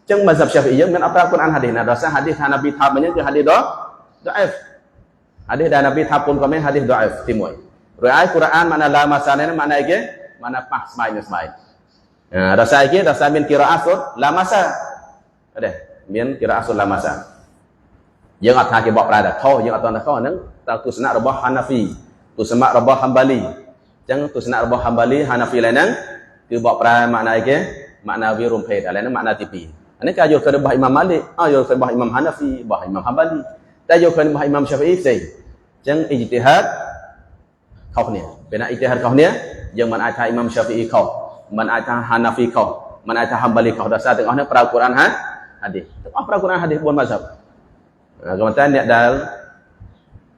ចឹងមកសាប់ Syafi'i យើងមានអត់ប្រើកូរ៉ានហាឌីសណាដល់សារហាឌីសថានប៊ីថាវិញគឺហាឌីសដអេហ្វហាឌីសដែលនប៊ីថាពុនក៏មានហាឌីសដអេហ្វទី1រួចហើយកូរ៉ានម៉ាណាឡាម៉ាសានេះម៉ាណាអីគេម៉ាណាប៉ះស្បែកនឹងស្បែកដល់សារគេដល់សារមានគីរ៉ាសុតឡាម៉ាសាអត់ទេមានគីរ៉ាសុតឡាម៉ាសាយើងអត់ថាគេបកប្រែតែខុសយើងអត់តន់តែខុសហ្នឹងតើទស្សនៈរបស់ហាណាហ្វីទស្សនៈរបស់ហាំបាលីចឹងទស្សនៈរបស់ហាំបាលីហាណាហ្វីឡើយហ្នឹងគឺបកប្រែម៉ាណាអីគេម៉ាណាវារួមភេទឥឡូវហ្នឹងម៉ាណាទី2អានេះការយល់ឃើញរបស់អ៊ីម៉ាមម៉ាលីកយល់ឃើញរបស់អ៊ីម៉ាមហាណាហ្វីរបស់អ៊ីម៉ាមហាំបាលីតែយល់ឃើញរបស់អ៊ីម៉ាម Syafi'i ផ្សេងចឹងអ៊ីជីទីហាតខុសគ្នាពេលណាអ៊ីជីទីហាតខុសគ្នាយើងមិនអាចថាអ៊ីម៉ាម Syafi'i ខុសមិនអាចថាហាណាហ្វីខុសមិនអាចថាហាំបាលីខុសដោយសារទាំងអស់នេះប្រើកូរ៉ានហាឌីសទាំងអស់ប្រើកូរ៉ានហាឌីស4ម៉ាហ្សាប់ក៏ប៉ុន្តែអ្នកដែល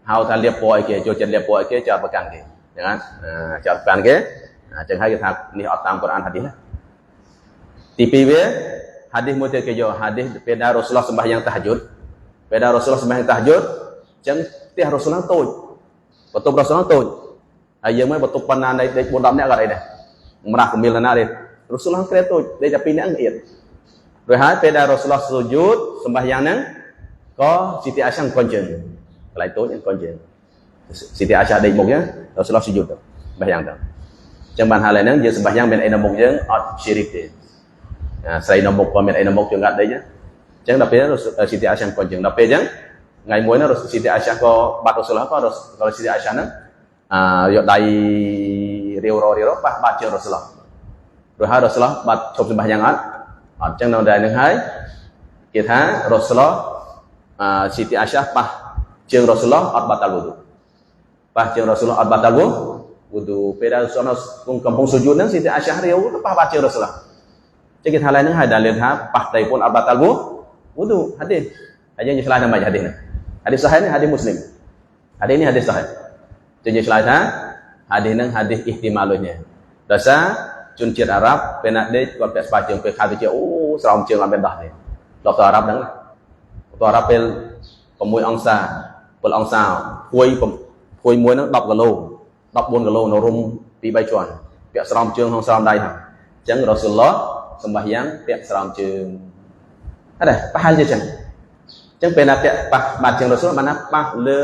hào tha liệp bội kia cho chân liệp bội kia choประกันkia chẳng hạn choประกันkia chẳng hay kita ni tam Quran hadis lah tipi dia hadis muter ke jo hadis pada Rasulullah sembahyang tahajud pada Rasulullah sembahyang tahajud chẳng tiah Rasulullah tôi betul Rasulullah tôi yang mai betul panan dari 4 អ្នកក៏អីដែរម្រាស់គមីលណាដែរ Rasulullah ក្រែtôi ដែលតែ2 អ្នកងៀតrồiហើយពេលដែល Rasulullah sujud សម្បាយ៉ាងហ្នឹងក៏ Siti Aisyah អង្គុយជើងកន្លែងtôiអង្គុយជើង Siti Aisyah ដេកមុខហ្នឹង Rasulullah sujud ទៅសម្បាយ៉ាងទៅចឹងបានហើយហ្នឹងយើងសម្បាយ៉ាងមានអីនៅមុខយើងអត់ syirik ទេស្រីនៅមុខក៏មានអីនៅមុខយើងអត់ដេកចឹងដល់ពេល Siti Aisyah អង្គុយជើងដល់ពេលចឹងថ្ងៃមួយហ្នឹង Siti Aisyah ក៏បាត់ Rasulullah ក៏ Siti Aisyah ហ្នឹងយកដៃរាវរបាត់ជើង Rasulullah rồiហើយ Rasulullah បាត់ឈប់សម្បាយ៉ាងអត់ចឹងនៅដែរនឹងហើយគេថា Rasulullah Siti Aisyah ប៉ះជើង Rasulullah អត់បាត់តាល់វុឌូប៉ះជើង Rasulullah អត់បាត់តាល់វុឌូពេលដែល Rasulullah កំពុងស៊ូយូតហ្នឹង Siti Aisyah រាវប៉ះបាត់ជើង Rasulullah ចឹងគេថាឡើយហ្នឹងហើយដែលលើថាប៉ះតែពូនអត់បាត់តាល់វុឌូhadis ហើយយើងឆ្លើយថាម៉េច hadis ហ្នឹង hadis sahih នេះ hadis Muslim hadis នេះ hadis sahih ចឹងយើងឆ្លើយថា hadis ហ្នឹង hadis ihtimalnya ដោយសារជនជាតិអារ៉ាប់ពេលណាដេកគាត់ពាក់ស្បែកជើងពេលខៅទៅជាអូស្រោមជើងអត់មានដោះទេដល់ទៅអារ៉ាប់ហ្នឹងទៅអារ៉ាប់ពេល6អង្សា7អង្សាភួយមួយហ្នឹង10គីឡូ14គីឡូនៅរុំ2 3ជាន់ពាក់ស្រោមជើងក្នុងស្រោមដៃហ្នឹងអញ្ចឹង Rasulullah សម្បាយ៉ាងពាក់ស្រោមជើងអត់ទេប្រហែលជាអញ្ចឹងពេលណាពាក់ប៉ះបាត់ជើង Rasulullah បានណាប៉ះលើ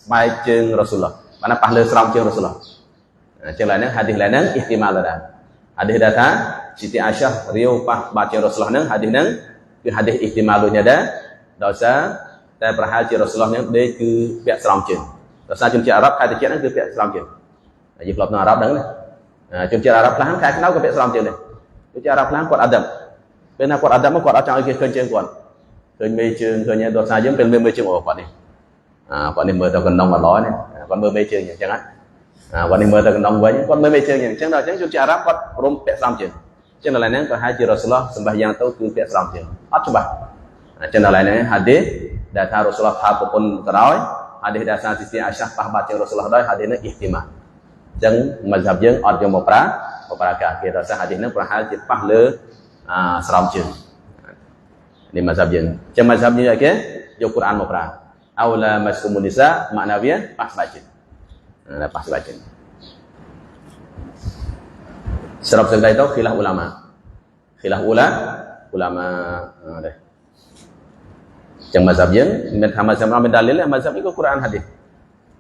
ស្បែកជើង Rasulullah បានណាប៉ះលើស្រោមជើង Rasulullah អញ្ចឹងឡើយហ្នឹង hadis ឡើយហ្នឹង ihtimal ដែរhadis data Siti Aisyah riau pah baca Rasulullah ហ្នឹង hadis ហ្នឹងគឺ hadis ihtimalnya ដែរដោយសារតែប្រហែលជា Rasulullah ហ្នឹងដេកគឺពាក់ស្រោមជើងដោយសារជនជាតិអារ៉ាប់ខែតិចហ្នឹងគឺពាក់ស្រោមជើងយើងធ្លាប់នៅអារ៉ាប់ហ្នឹងណាជនជាតិអារ៉ាប់ខ្លះខែខ្នៅក៏ពាក់ស្រោមជើងដែរជនជាតិអារ៉ាប់ខ្លះគាត់អាដាមពេលណាគាត់អាដាមគាត់អត់ចង់ឲ្យគេឃើញជើងគាត់ឃើញមេជើងឃើញដោយសារយើងពេលមេជើងអូគាត់នេះគាត់នេះមើលទៅកណ្ដុងអត់ល្អនេះគាត់មើលមេជើងអញ្ចឹងហ្នឹងគាត់នេះមើលទៅកណ្ដុងវិញគាត់មើលមេជើងអញ្ចឹងដល់អញ្ចឹងជនជាតិអារ៉ាប់គាត់រុំពាក់ស្រោមជើងអញ្ចឹងដល់ហ្នឹងប្រហែលជា Rasulullah សម្បាយ៉ាងទៅគឺពាក់ស្រោមជើងអត់ច្បាស់អញ្ចឹងដល់ហ្នឹង hadis ដែលថា Rasulullah ថាប្រពន្ធក៏ដោយ hadis ដែលថា Siti Aisyah ប៉ះបាត់ជើង Rasulullah ដោយ hadis នេះ ihtimal អញ្ចឹង mazhab យើងអត់យកមកប្រើការគេដោយសារ hadis ហ្នឹងប្រហែលជាប៉ះលើស្រោមជើងនេះ mazhab យើងអញ្ចឹង mazhab យើងគេយក Quran មកប្រើ aula maskumun nisa ម៉ាក់ណាវាប៉ះស្បែកជើងpas baca. Serap sekali itu khilaf ulama. Khilaf ulama deh. Yang mazhab yang mazhab ambil dalil mazhab itu Quran hadis.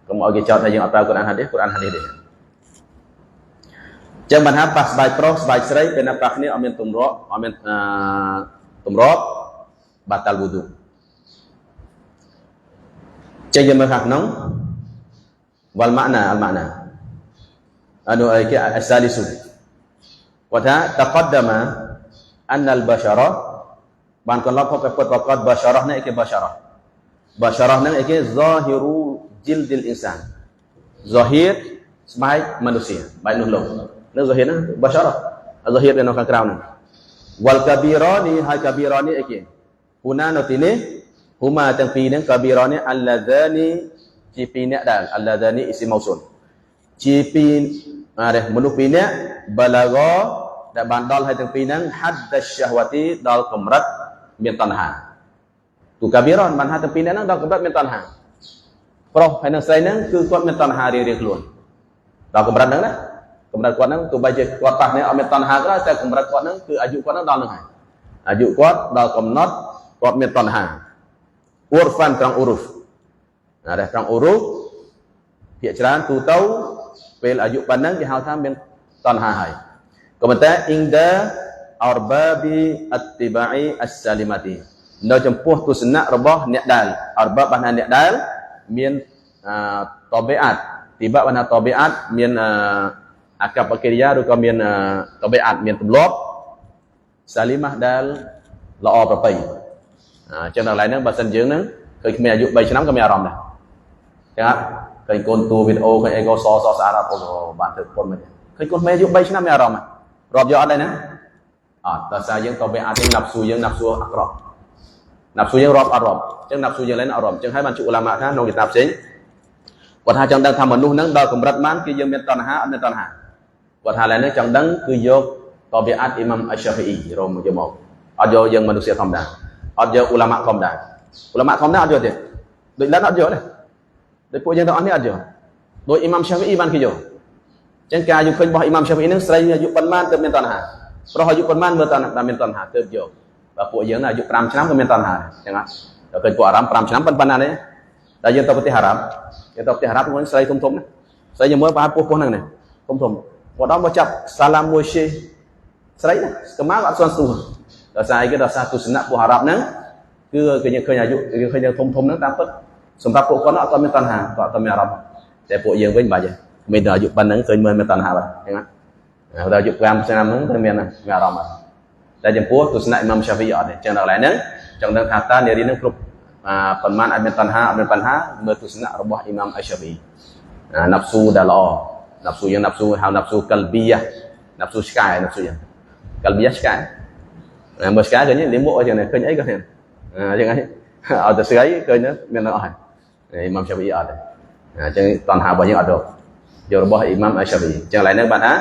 Kamu agi cakap yang apa Quran hadis deh. Jangan banham pas baik pro baik serai kena pas ni amin tumrok batal wudu. Jangan berhak nong wal makna al makna anu ayat as-salisu wa taqaddama anna al-basharah ban kon lop pokok basharah ni ke basharah ni ke zahiru jildil insan zahir sebaik manusia baik nuhlung ni zahir ni basharah zahir ni nak kraun wal kabirani ha kabirani ke huna notine huma tang pi ni kabirani alladzani chi pi nek dah alladzani isim mausul chi pi ada menu pi nek balagha dak bandal hai teng pi nang haddasy syahwati dal kamrat min tanha tu kabiran ban ha teng pi nang dal kamrat min tanha proh hai nang sai nangគឺគាត់មានតណ្ហារៀងៗខ្លួនដល់កម្រិតហ្នឹងណាកម្រិតគាត់ហ្នឹងទោះបីជាគាត់ប៉ះនេះអត់មានតណ្ហាក៏ដោយតែកម្រិតគាត់ហ្នឹងគឺអាយុគាត់ហ្នឹងដល់ហ្នឹងហើយអាយុគាត់ដល់កំណត់គាត់មានតណ្ហាអ៊ូរហ្វានត្រង់អ៊ូរូហ្វada trong uruf ភាគច្រើនទូទៅពេលអាយុប៉ុណ្ណឹងគេហៅថាមានតណ្ហាហើយក៏ប៉ុន្តែ inda arbabi attiba'i as-salimati នៅចំពោះទស្សនៈរបស់អ្នកដែល arbab បានអ្នកដែលមានតបិអាតទីបាក់បានតបិអាតមានអាកប្បកិរិយាឬក៏មានតបិអាតមានទម្លាប់សាលីម៉ាដែលល្អប្រពៃអញ្ចឹងដល់ឡៃហ្នឹងបើសិនយើងហ្នឹងឃើញគ្មានអាយុ3ឆ្នាំក៏មានអារម្មណ៍ដែរចឹងឃើញកូនតួវីដេអូឃើញអីក៏សស្អាតអូបានធ្វើពុនមិនឃើញកូនមេអាយុ3ឆ្នាំមានអារម្មណ៍រាប់យកអត់ដែរណាអត់តើសារយើងតបិអាតណាប់ស៊ូយើងណាប់ស៊ូអាក្រក់ណាប់ស៊ូយើងរាប់អត់រាប់ចឹងណាប់ស៊ូយើងឡើងអត់រាប់ចឹងហើយបានជួឧឡាម៉ាថាក្នុងគិតាបផ្សេង គាត់ថាចង់ដឹងថាមនុស្សហ្នឹងដល់កម្រិតបានគឺយើងមានតណ្ហាអត់មានតណ្ហាគាត់ថាឡើយនេះចង់ដឹងគឺយកតបិអាតអ៊ីម៉ាំអស្សាហ្វីអ៊ីរមយកមកអត់យកយើងមនុស្សធម្មតាអត់យកឧឡាម៉ាធម្មតាឧឡាម៉ាធម្មតាអត់យកទេដូចឡានអត់យកទេដូចពួកយើងទាំងអស់នេះអត់យកដោយអ៊ីម៉ាំសាហ្វីអ៊ីបានគេយកចឹងការយកឃើញរបស់អ៊ីម៉ាំសាហ្វីអ៊ីហ្នឹងស្រីអាយុប៉ុន្មានទើបមានតណ្ហាប្រុសអាយុប៉ុន្មានមើលតណ្ហាមានតណ្ហាទើបយកបើពួកយើងអាយុ5ឆ្នាំក៏មានតណ្ហាចឹងហ៎ដល់ឃើញពួកអារ៉ាប់5ឆ្នាំប៉ុណ្ណាទេតែយើងទៅប្រទេសអារ៉ាប់យើងទៅប្រទេសអារ៉ាប់ហ្នឹងស្រីធំណាស្រីយើងមើលប្រហែលពោះហ្នឹងនេះធំមកដល់មកចាប់សាឡាមមួយရှេស្រីណាស្មាអត់ស្គាល់ស្ទូដល់សារអីគេដល់សារទស្សនៈពួកអារ៉ាប់ហ្នឹងគឺគេឃើញអាយុគេឃើញធំហ្នឹងតាមពិតសម្រាប់ពួកគាត់អត់មានតណ្ហាគាត់អត់មានអារម្មណ៍តែពួកយើងវិញបាច់ទេមានតែអាយុប៉ុណ្ណឹងឃើញមើលមានតណ្ហាបាទចឹងណាដល់អាយុ5ឆ្នាំហ្នឹងទៅមានអារម្មណ៍តែចំពោះទស្សនៈអ៊ីម៉ាំសាហ្វីអត់ទេចឹងដល់កន្លែងហ្នឹងចង់ដឹងថាតើនារីហ្នឹងគ្រប់ប៉ុន្មានអាចមានតណ្ហាអត់មានបញ្ហាមើលទស្សនៈរបស់អ៊ីម៉ាំអស្សាហ្វីណាប់ស៊ូដែលល្អណាប់ស៊ូយ៉ាងណាប់ស៊ូហៅណាប់ស៊ូកាល់ប៊ីយ៉ាណាប់ស៊ូឆ្កែណាប់ស៊ូយ៉ាងកាល់ប៊ីយ៉ាឆ្កែមើលឆ្កែឃើញលាមកអញ្ចឹងឃើញអីក៏ឃើញអញ្ចឹងហើយអត់ទៅស្អីឃើញមាននៅអស់ហើយអ៊ីម៉ាំសាហ្វីអត់ទេអញ្ចឹងតណ្ហារបស់យើងអត់យករបស់អ៊ីម៉ាំអស្សាហ្វីអញ្ចឹងកន្លែងហ្នឹងបានថា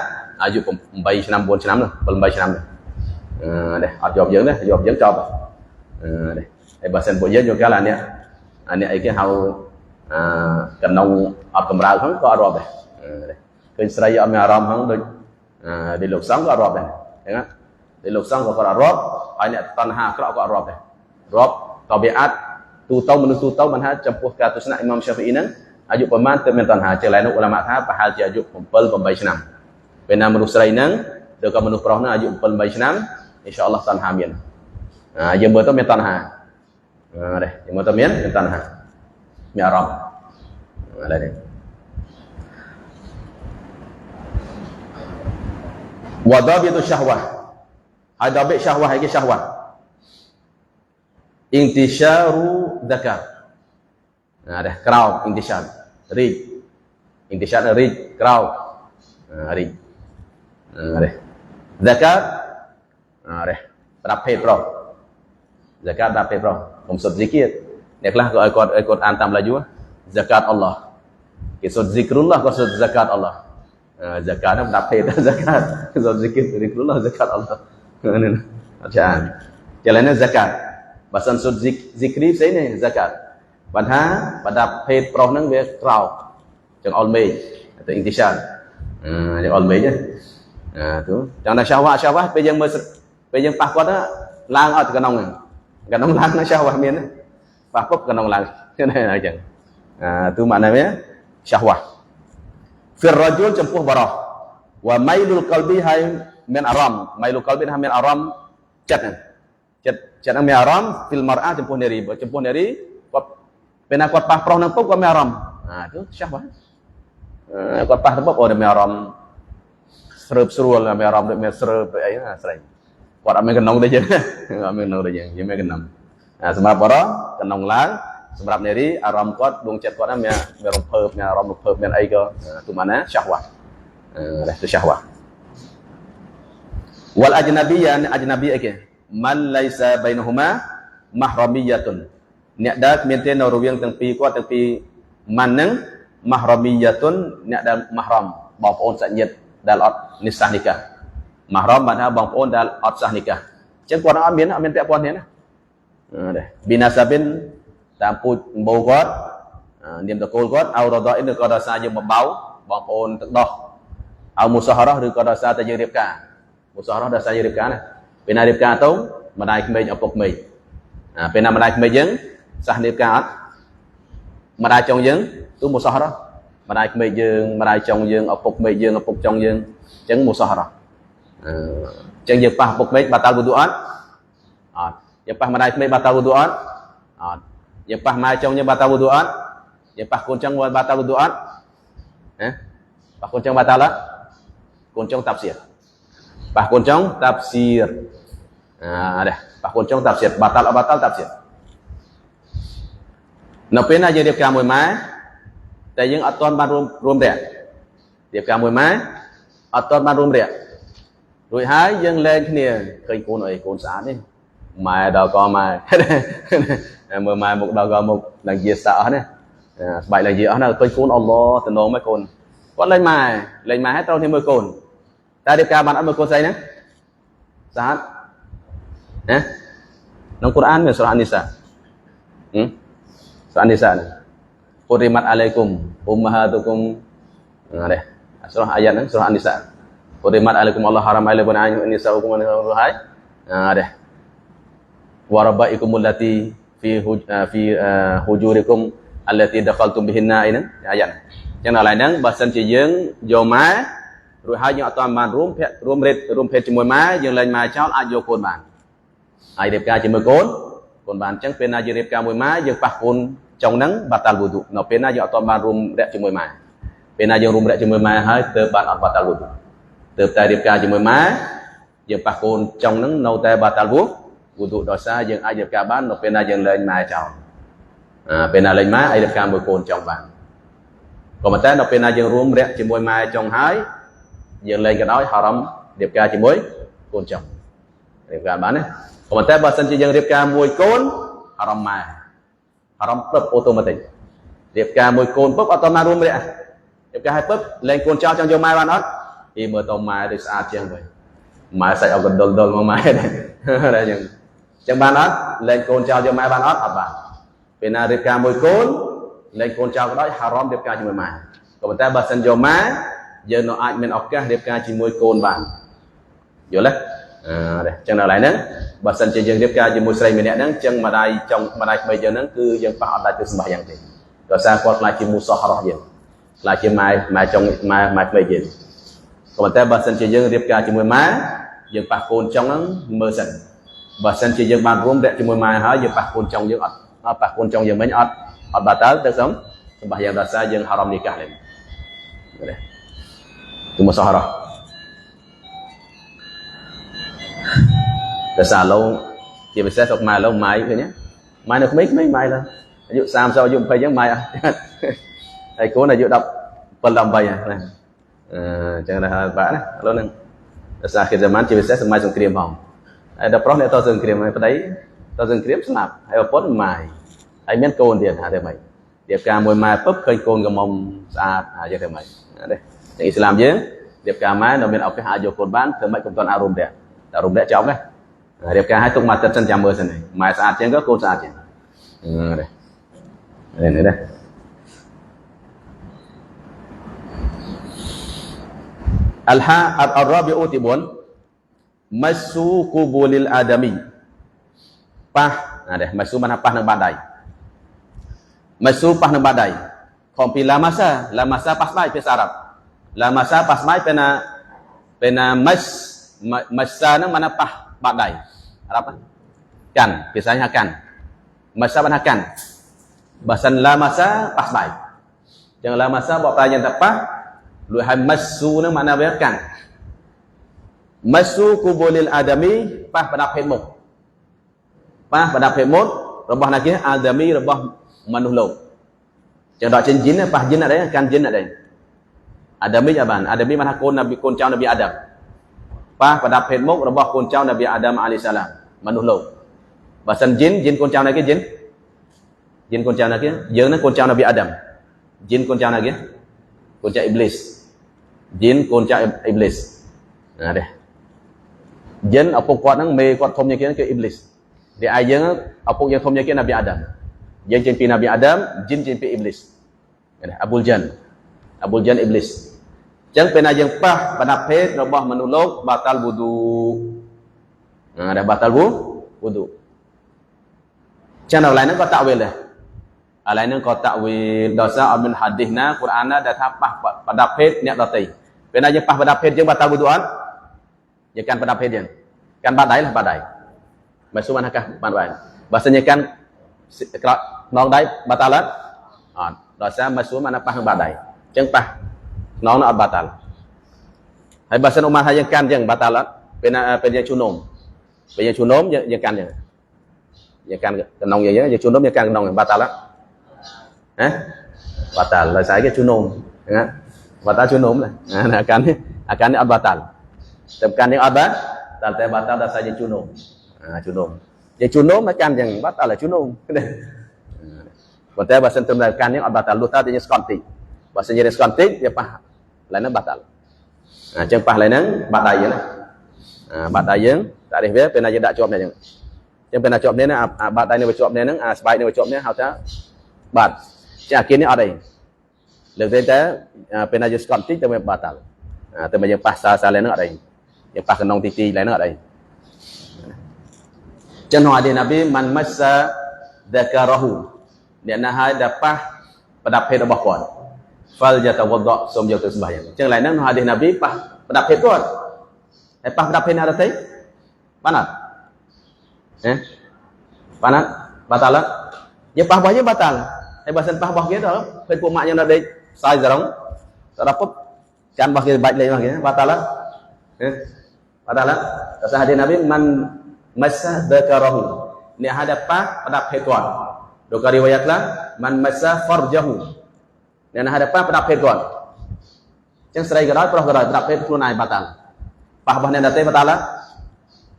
អាយុ8ឆ្នាំ9ឆ្នាំនោះ7 8ឆ្នាំនេះនេះអត់យកយើងទេយកយើងចប់នេះហើយបើសិនពួកយើងយកកាលអានេះអីគេហៅកណ្ដុងអត់កម្រើហ្នឹងក៏អត់រាប់ដែរឃើញស្រីអត់មានអារម្មណ៍ហ្នឹងដូចលោកសង្ឃក៏អត់រាប់ដែរអញ្ចឹងណាដូចលោកសង្ឃក៏គាត់អត់រាប់ហើយអ្នកតណ្ហាអាក្រក់ក៏អត់រាប់ដែររាប់តបិអាតទូទៅមនុស្សទូទៅបានថាចំពោះការទស្សនៈអ៊ីម៉ាំសាហ្វីអ៊ីហ្នឹងអាយុប្រមាណទៅមានតណ្ហាជាកន្លែងនោះឧឡាម៉ាថាប្រហែលជាអាយុ7 8ឆ្នាំពេលណាមនុស្សស្រីហ្នឹងឬក៏មនុស្សប្រុសហ្នឹងអាយុ7 8ឆ្នាំអ៊ីនសាអល់ឡោះតណ្ហាមានយើងមើលទៅមានតណ្ហានេះយើងមើលទៅមានតណ្ហាមានអារម្មណ៍ឥឡូវនេះវ៉ាដាប៊ីតុសាហវ៉ាហើយដាប៊ីសាហវ៉ាហើយគេសាហវ៉ាអ៊ីនទីសារូដកានេះក្រោកអ៊ីនទីសារីកអ៊ីនទីសារីកក្រោករីកនេះដកានេះប្រាប់ភេទប្រុសzakat ប្រាប់ភេទប្រុសខ្ញុំសុទ្ធ zikir អ្នកខ្លះក៏ឲ្យគាត់អានតាមឡាយូ zakat Allah គេសុទ្ធ zikrullah ក៏សុទ្ធ zakat Allah zakat ហ្នឹងប្រាប់ភេទ zakat សុទ្ធ zikir zikrullah zakat Allah នេះអត់ចានចឹងឡើយនេះ zakat បើសិនសុទ្ធ zikri ផ្សេងនេះ zakat បានថាប្រដាប់ភេទប្រុសហ្នឹងវាក្រោកចឹងអុលមេឃទៅ intisar ចឹងអុលមេឃទូចឹងដល់ syahwah ពេលយើងមើលពេលយើងប៉ះគាត់ឡើងអត់កណ្ដុងហ្នឹងកណ្ដុងឡើងនៅsyahwahមានប៉ះពុបកណ្ដុងឡើងចឹងអញ្ចឹងទូម៉ាក់ណាវា syahwah fir rajul ចំពោះបរោះវ៉ាមៃលុលកលប៊ីហើយមានអារម្មណ៍មៃលុលកលប៊ីថាមានអារម្មណ៍ចិត្តហ្នឹងចិត្តហ្នឹងមានអារម្មណ៍ fil mar'ah ចំពោះនារីបើចំពោះនារីគាត់ពេលណាគាត់ប៉ះប្រុសហ្នឹងពុបគាត់មានអារម្មណ៍ទូ syahwah គាត់ប៉ះទៅពុបអូមានអារម្មណ៍ស្រើបស្រួលមានអារម្មណ៍ដូចមានស្រើបអីណាស្រីគាត់អត់មានកណ្ដុងទេយើងអត់មានកណ្ដុងទេយើងមានកណ្ដុងសម្រាប់បរោះកណ្ដុងឡើងសម្រាប់នារីអារម្មណ៍គាត់ដួងចិត្តគាត់មានរំភើបមានអារម្មណ៍រំភើបមានអីក៏ទូម៉ាណា syahwah នេះទៅ syahwah wal ajnabiyya ajnabi អីគេman laysa bainahuma mahramiyatun អ្នកដែលគ្មានទេនៅរវាងទាំងពីរគាត់ទាំងពីរ man ហ្នឹង mahramiyatun អ្នកដែល mahram បងប្អូនសាច់ញាតិដែលអត់និស្សាសនិកាmahram បានថាបងប្អូនដែលអត់សាសនិកាអញ្ចឹងគាត់អត់មានពាក់ព័ន្ធទេណានេះ binasabin តាមពូជម្បូរគាត់នាមតកូលគាត់អោរដអ៊ីនឬក៏ដោយសារយើងបបៅបងប្អូនទឹកដោះអោមុសហរ៉ះឬក៏ដោយសារតែយើងរៀបការមុសហរ៉ះដោយសារយើងរៀបការណាពេលណារៀបការទៅម្ដាយក្មេងឪពុកក្មេងពេលណាម្ដាយក្មេងយើងសាសរៀបការអត់ម្ដាយចុងយើងទូមុសហរ៉ះម្ដាយក្មេងយើងម្ដាយចុងយើងឪពុកក្មេងយើងឪពុកចុងយើងអញ្ចឹងមុសហរ៉ះអញ្ចឹងយើងប៉ះឪពុកក្មេងបាត់តាវុឌូអត់យើងប៉ះម្ដាយក្មេងបាត់តាវុឌូអត់យើងប៉ះម៉ែចុងយើងបាត់តាវុឌូអត់យើងប៉ះកូនចុងបាត់តាវុឌូអត់ប៉ះកូនចុងបាត់តាអត់កូនចុងតាប់សៀតប៉ះកូនចុងតាប់សៀតនេះប៉ះកូនចុងតាប់សៀតបាត់តាអត់បាត់តាប់សៀតនៅពេលណាយើងរៀបការមួយម៉ែតែយើងអត់ទាន់បានរួមរយៈរៀបការមួយម៉ែអត់ទាន់បានរួមរយៈរួចហើយយើងលែងគ្នាឃើញកូនអីកូនស្អាតនេះម៉ែដល់កម៉ែមើលម៉ែមុខដល់កមុខនឹងជាស្អាតអស់នេះ bài là gì ở nào tôi cuốn Allah từ nô mấy con có lên mà hết trâu thêm 10 con ta đi ca bạn ăn 10 con say nè sao nè trong Quran về surah An-Nisa surah An-Nisa Qurimat alaikum ummahatukum đây surah ayat nè surah An-Nisa Qurimat alaikum Allah haram alaikum an-nisa hukum an-nisa đây wa rabbaikumul lati fi hujurikum allati dakhaltum bihinna ini ayat chẳng nào lại nắng bà sinh chỉ dưỡng vô má rồi hai những toàn bàn rùm phết chỉ mùi má dừng lên mà cháu ai vô cồn bàn ai đẹp ca chỉ mùi cồn bàn chẳng bên ai đẹp ca mùi má dừng bạc cồn trong nắng batal wudu nó bên ai toàn bàn rùm đẹp chỉ mùi má bên ai dừng rùm đẹp chỉ mùi má hơi từ bàn ở batal wudu từ tay đẹp ca chỉ mùi má dừng bạc cồn trong nắng nâu tay batal wudu đó xa dừng ai đẹp ca bán nó bên ai dừng lên mà cháu bên ai lên má ai đẹp ca mùi cồn trong bàn còn mà té nó bên ai dừng rùm đẹp chỉ mùi má trong hái dừng lên cái đó haram đẹp ca chỉ mùi cồn trong đẹp ca bán đấy còn mà té bà sinh chỉ dừng đẹp ca mùi cồn haram mà haram pub automatic đẹp ca mùi cồn pub automatic luôn đấy đẹp ca hai pub lên cồn trao trong vô mai ban ớt thì mở tàu mai được xa chiang vậy mai sẽ ở gần đồn mà mai đây đây nhưng trong ban ớt lên cồn trao vô mai ban ớt ở bàn bên nào đẹp ca mùi cồn lên cồn trao cái đó haram đẹp ca chỉ mùi mai còn mà té bà sinh vô má giờ nó ai mình học ca đẹp ca chỉ mùi cồn bàn hiểu đấy đây chẳng nào lại nữa bà sinh chỉ dừng đẹp ca chỉ mùi say mình nè chẳng mà đây trong mà đây bây giờ nó cứ dừng phát ở đây từ sembahyang thì rồi sao quạt lại chỉ mùi sọ harah gì lại chỉ mai trong mai bây giờ còn mà bà sinh chỉ dừng đẹp ca chỉ mùi má dừng phát cồn trong nó mơ sần bà sinh chỉ dừng bàn rùm đẹp chỉ mùi má hả dừng phát cồn trong dừng ọt phát cồn trong dừng mấy ọt ọt bà tới được sống sembahyang rồi sao dừng haram nikah lên đây itu musyawarah. Dasar lâu thì mình sẽ học mai lâu mai thôi nhé. Mai nó không mấy mai là ví dụ sao dùng phải giống mai à. Thầy cố là dụ đọc phần làm bài này. Chẳng là vã này, lâu nên. Dasar khi zaman thì mình sẽ mai dùng cream hồng. Đọc pro này tao dùng cream này đấy, tao dùng cream snap hay là post mai. Ai miễn cồn tiền hả thế mày. Đẹp ca mùi mai pub khơi cồn cái mông xa hả thế mày. Đây. Islam je đẹp ca máy nó bên học cái hạ vô cồn bán thường mấy công toàn arum đẹp trong đấy đẹp ca hai tung mặt chân chạm mưa này mai saat trên các cồn saat trên đây đây al-rabi'u tibun masu qubulil adami pah đây masu mana pah nang badai masu pah nang badai kompi la masa pas mai bahasa Arab la masa pas mai pena masa nó mana pah badai Arab kan biasanya kan masa mana kan bahasan la masa pas mai jangan la masa bawa pelajaran tepat luhan masu nó mana dia kan masu qubulil adami pah pada phép một pah pada phép mộtរបស់ណាគេ adami របស់មនុស្សលោកចឹងដល់ចិនជីនប៉ះជីនអត់ទេកាន់ជីនអត់ទេអាដាមីអាបានអាដាមីបានថាកូនចៅនប៊ីអាដាមប៉ះប្រដាប់ភេទមុខរបស់កូនចៅនប៊ីអាដាមអាឡៃសាឡាមមនុស្សលោកបើសិនជីនកូនចៅណាគេជីនកូនចៅណាគេយើងហ្នឹងកូនចៅនប៊ីអាដាមជីនកូនចៅណាគេកូនចៅអ៊ីប្លីសជីនកូនចៅអ៊ីប្លីសណាទេជីនឪពុកគាត់ហ្នឹងមេគាត់ធំជាងគេគឺអ៊ីប្លីសតែឯយើងឪពុកយើងធំជាងគេនប៊ីអាដាមយើងចេញពីនប៊ីអាដាមជីនចេញពីអ៊ីប្លីសអាប៊ុលចានអ៊ីប្លីសអញ្ចឹងពេលណាយើងប៉ះបណ្ដាភេទរបស់មនុស្សលោកបាតាល់វូឌូដែលបាតាល់វូឌូចឹងដល់ឡៃហ្នឹងក៏តាក់វីលដែរឥឡូវហ្នឹងក៏តាក់វីលដោយសារអត់មានហាឌីសណាកូរ៉ានណាដែលថាប៉ះបណ្ដាភេទអ្នកដទៃពេលណាយើងប៉ះបណ្ដាភេទយើងបាតាល់វូឌូអត់យើងកាន់បណ្ដាភេទយើងកាន់បាត់ដៃlahបាត់ដៃមិនសុំបានថាបាត់ដៃបើសិនជាកាន់ក្រោយនងដៃបាតាល់អត់ដោយសារមិនសុំបានប៉ះនឹងបាត់ដៃអញ្ចឹងប៉ះน้องnó batal ហើយបើសិនឧមាថាយើងកាន់អញ្ចឹង batal អត់ពេលយើងជូននំពេលយើងជូននំយើងកាន់អញ្ចឹងយើងកាន់កណ្ដុងយើងជូននំយើងកាន់កណ្ដុង batal អត់ហ៎ batal ដោយសារគេជូននំហ្នឹង batal ជូននំអាកាន់នេះអត់ batal តែកាន់នេះអត់បាទតែ batal ដោយសារយើងជូននំជូននំយើងជូននំមកកាន់អញ្ចឹង batal ជូននំ Còn thế bà sân tâm là can những ọt bà tà lụt ta thì như scòn tị bà sân như đây scòn tị ya pah lại nó bà tà chẳng pah lại nó bà đại dưỡng bà đại dưỡng tại đây bên này đã chọn này chẳng bên này chọn nên là bà đại này phải chọn nên nó bài này phải chọn nên hào ta bà chả kiến ở đây được thế bên này scòn tị cho mình bà tà từ bây giờ pah xa lên nó ở đây yang pah kenong titi lại nó ở đây chân hòa thì Nabi man massa dzakarahu dia nahai dapat pendapatរបស់គាត់ fal yatawadda សូមយកទៅសម្បាយ៉ាងចឹងឡើយហ្នឹងhadis Nabi pas pendapatគាត់ហើយpas pendapatអ្នកដទៃបានអត់បានអត់បាតាល់យើងpasរបស់យើងបាតាល់ហើយបើសិនpasរបស់គេទៅពេលពួកម៉ាក់យើងនៅដេកខ្សោយសរងទៅដល់ពុតកាន់របស់គេបាច់លេងរបស់គេបាតាល់បាតាល់តែhadis Nabi man massa dzakarahu អ្នកហៅdapat pendapatគាត់Doka riwayatlah man massa farjahu. Dan hadapan pendapatគាត់ចឹងស្រីក៏ដោយប្រុសក៏ដោយប្រាប់ពេលខ្លួនឯងបាត់តាល់ប៉ះរបស់អ្នកដទៃបាត់តាល់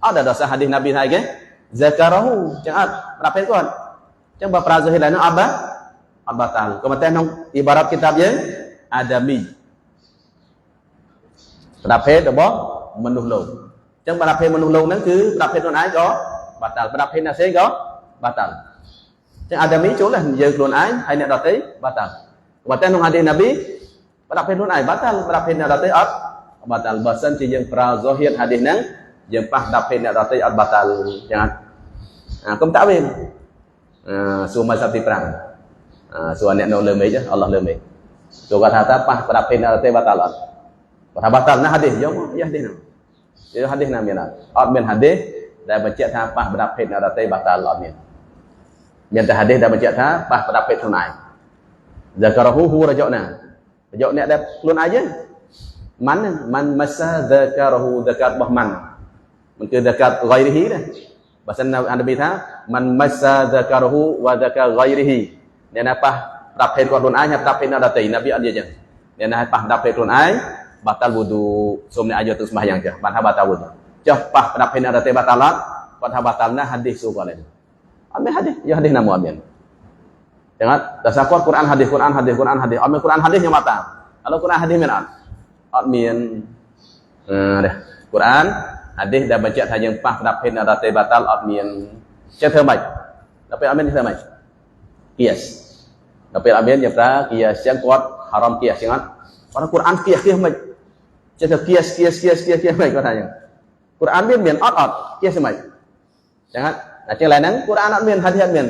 អត់ដល់សារហាឌីសណាប៊ីថាគេ zakarahu ចឹងអត់ប្រាប់ពេលគាត់ចឹងបើប្រើសុហិលហ្នឹងអត់បាត់តាល់ក៏ប៉ុន្តែក្នុងអ៊ីបារ៉ាតគីតាបយើងអាដាមីប្រាប់ពេលរបស់មនុស្សលោកចឹងប្រាប់ពេលមនុស្សលោកហ្នឹងគឺប្រាប់ពេលខ្លួនឯងក៏បាត់តាល់ប្រាប់ពេលអ្នកផ្សេងក៏បាត់តាល់ចឹងអាដាមីចូលដែរយើងខ្លួនឯងហើយអ្នកដទៃបាត់តាល់បើតែក្នុងហាឌីសណាប៊ីប្រាប់ពេលខ្លួនឯងបាត់តាល់ប្រាប់ពេលអ្នកដទៃអត់បាត់តាល់បើសិនជាយើងប្រើសុហិលហាឌីសហ្នឹងយើងប៉ះប្រាប់ពេលអ្នកដទៃអត់បាត់តាល់ចឹងអត់កុំតាក់វិញសួរមកសាប់ទី5សួរអ្នកនៅលើមេឃអល់ឡោះលើមេឃសួរគាត់ថាតើប៉ះប្រាប់ពេលអ្នកដទៃបាត់តាល់អត់គាត់ថាបាត់តាល់ណាហាឌីសយកមកយ៉ាហាឌីសហ្នឹងយកហាឌីសណាមានអត់មានហាឌីសដែលបញ្ជាក់ថាប៉ះប្រាប់ពេលអ្នកដទៃបាត់តាល់អត់មានតែហាឌីសដែលបញ្ជាក់ថាប៉ះប្រាប់ពេលខ្លួនឯងzakarahu hu raja'na rajakអ្នកដែលខ្លួនឯងហ្នឹងman massa zakarahu zakat របស់มันគឺ zakat ghairihi ណាបើសិនអានប៊ីថា man massa zakarahu wa zakat ghairihi អ្នកណាប៉ះប្រាប់ពេលគាត់ខ្លួនឯងហើយប្រាប់ពេលអ្នកដទៃណាប៊ីអត់និយាយចឹងអ្នកណាប៉ះប្រាប់ពេលខ្លួនឯងបាតាល់វូឌូសូមអ្នកអាចយកទៅសម្បាយ៉ាងចាស់បានថាបាតាល់វូឌូចុះប៉ះប្រាប់ពេលអ្នកដទៃបាតាល់អត់គាត់ថាបាតាល់ណាហាឌីសសួរគាត់ហ្នឹងអត់មានហាឌីសយកហាឌីសណាមកអត់មានJangan dasar kuat Quran hadisអត់មាន Quran hadis ខ្ញុំអត់តាមឥឡូវ Quran hadis មានអត់មាននេះ Quran hadis ដែលបញ្ជាក់ថាយើងប៉ះប្រាប់ភេទអ្នកដទៃបាតាល់អត់មានចេះធ្វើម៉េចដល់ពេលអត់មានធ្វើម៉េចគៀសដល់ពេលអត់មានយើងប្រើគៀសចឹងគាត់ហារ៉ាមគៀសចឹងអត់គាត់ Quran គៀសម៉េចចេះទៅគៀសម៉េចគាត់ថាចឹង Quran មានអត់គៀសម៉េចចឹងអត់តែចឹងឡើយហ្នឹង Quran អត់មាន hadis អត់មាន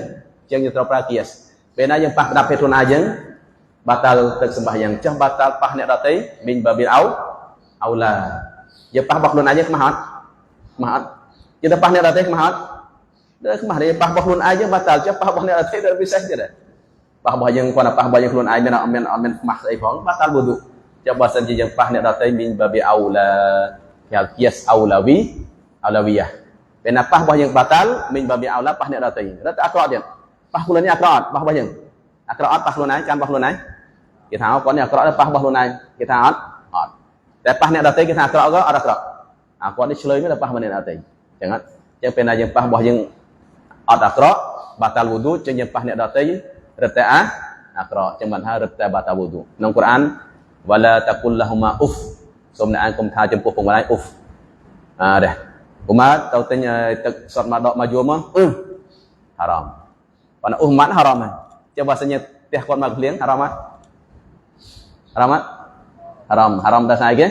ចឹងយើងត្រូវប្រើគៀសពេលណាយើងប៉ះប្រាប់ពេលខ្លួនឯងយើងបាតាល់ទឹកសម្បាយ៉ាងចុះបាតាល់ប៉ះអ្នកដទៃមីងបាប៊ីអោឡាយើងប៉ះរបស់ខ្លួនឯងយើងខ្មាស់អត់យើងទៅប៉ះអ្នកដទៃខ្មាស់អត់ខ្មាស់ទេប៉ះរបស់ខ្លួនឯងយើងបាតាល់ចុះប៉ះរបស់អ្នកដទៃទៅពិសេសទៀតដែរប៉ះរបស់យើងគាត់ទៅប៉ះរបស់យើងខ្លួនឯងមានអត់មានខ្មាស់ស្អីផងបាតាល់វូឌូចុះបើសិនជាយើងប៉ះអ្នកដទៃមីងបាប៊ីអោឡាគេហៅគៀសអោឡាវីយ៉ាពេលណាប៉ះរបស់យើងបាតាល់មីងបាប៊ីអោឡាប៉ះអ្នកដទៃរត់អាក្រក់ទៀតប៉ះខ្លួននេះអាក្រក់អត់ប៉ះរបស់យើងអាក្រក់អត់ប៉ះខ្លួនឯងកាន់របស់ខ្លួនឯងគេថាគាត់នេះអាក្រក់ទៅប៉ះរបស់ខ្លួនឯងគេថាអត់តែប៉ះអ្នកដទៃគេថាអាក្រក់ក៏អត់អាក្រក់គាត់នេះឆ្លើយមកទៅប៉ះរបស់អ្នកដទៃចឹងអត់ចឹងពេលណាយើងប៉ះរបស់យើងអត់អាក្រក់បាតាល់វូឌូចឹងយើងប៉ះអ្នកដទៃរត់តែអាក្រក់ចឹងបានថារត់តែបាតាល់វូឌូក្នុងកូរ៉ានវ៉ាឡាតាគុលឡាហ៊ុម៉ាអ៊ុហ្វសូមអ្នកអានកុំថាចំពោះពងម្ដាយអ៊ុហ្វដែរកុមារទៅទិញទឹកសតមកដកមកយួរមកហារ៉ាមPada umat haram. Coba bahasanya teh kuat mak beliang haram. Haram dah saya ke?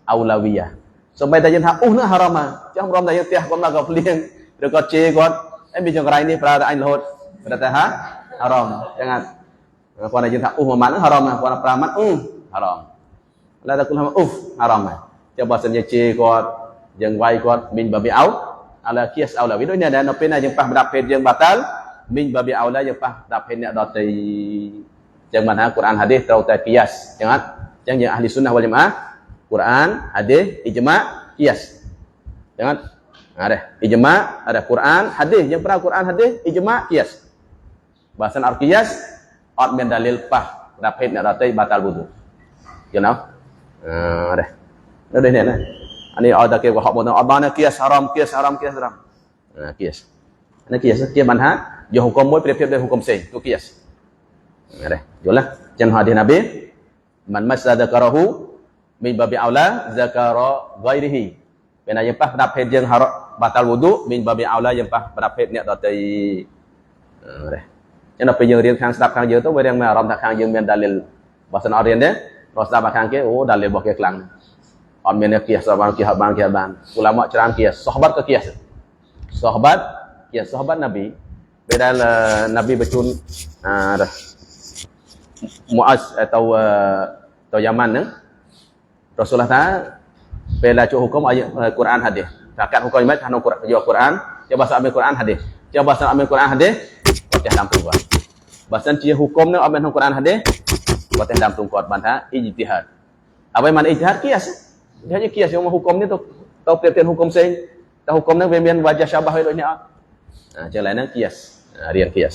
Aulawiyah. Sampai dah jenah na haram. Jangan haram dah yang teh kuat mak beliang. Dekat ce kuat. Bijang kerai ni perada ain laut. Perada haram. Jangan. Kuat dah jenah umat haram. Kuat peramat haram. La takul haram. Coba bahasanya ce kuat. Jeng wai kuat min babi au. Ala kias aulawi. Itu ni ada nopena jeng pah berapet jeng batal. Min babi aula yang pah dapatអ្នកដទៃចឹងបានថា Quran hadis ត្រូវតែ qiyas ចឹងអត់ចឹងយើងahli sunnah wal jamaah Quran hadis ijma' qiyas ចឹងអត់ada ijma' ada Quran hadis yangប្រើ Quran hadis ijma' qiyas បើសិនអត់ qiyas អត់មានdalil ប៉ះដាប់ភេទអ្នកដទៃបាតាល់វូឌូយល់ណានៅនេះណាអានេះឲ្យតែគេកុហកមកអត់បាន qiyas haram qiyas ណា qiyas នេះ qiyas គេបានថា យកហុគមមួយប្រៀបធៀបដោយហុគមផ្សេងទូគៀសនេះយល់ណាចឹងហាឌីសណាប៊ីមិនមស្សាដការ៉ូមីបាប៊ីអោឡាហ្សាការ៉ាហ្គៃរីហ៊ីពេលណាយើងប៉ះប្រដាប់ភេទយើងហារ៉បាតាល់វូឌូមីបាប៊ីអោឡាយើងប៉ះប្រដាប់ភេទអ្នកដទៃនេះចឹងដល់ពេលយើងរៀនខាងស្ដាប់ខាងយើងទៅវារៀងមានអារម្មណ៍ថាខាងយើងមានដាលីលបើសិនអត់រៀនទេរកស្ដាប់ខាងគេអូដាលីលរបស់គេខ្លាំងអត់មានអ្នកគៀសបានគៀសបានគៀសបានឧឡាម៉ាច្រើនគៀសសូហបាត់ក៏គៀសសូហបាត់គៀសសូហបាត់ណាប៊ីពេលដែលណាប៊ីបញ្ជូនមូអាសទៅយ៉ាម៉ាន់ហ្នឹងរ៉ូស៊ូលថាពេលដែលជួហុគមឲ្យកូរ៉ានហាឌីសថាកាត់ហុគមមិនថាក្នុងយកកូរ៉ានយកបើសិនអត់មានកូរ៉ានហាឌីសយកបើសិនអត់មានកូរ៉ានហាឌីសគាត់ចេះតាមទូគាត់បើសិនជាហុគមនឹងអត់មានក្នុងកូរ៉ានហាឌីសគាត់ចេះតាមទូគាត់បានថាអ៊ីជីទីហាតអ្វីមិនអ៊ីជីទីហាតគៀសគេគៀសយកមកហុគមនេះទៅប្រៀបធៀបហុគមផ្សេងតែហុគមនឹងវាមានវ៉ាជាសាបាហើយដូចនេះអត់ចឹងឡើយហ្នឹងគៀសរៀនគៀស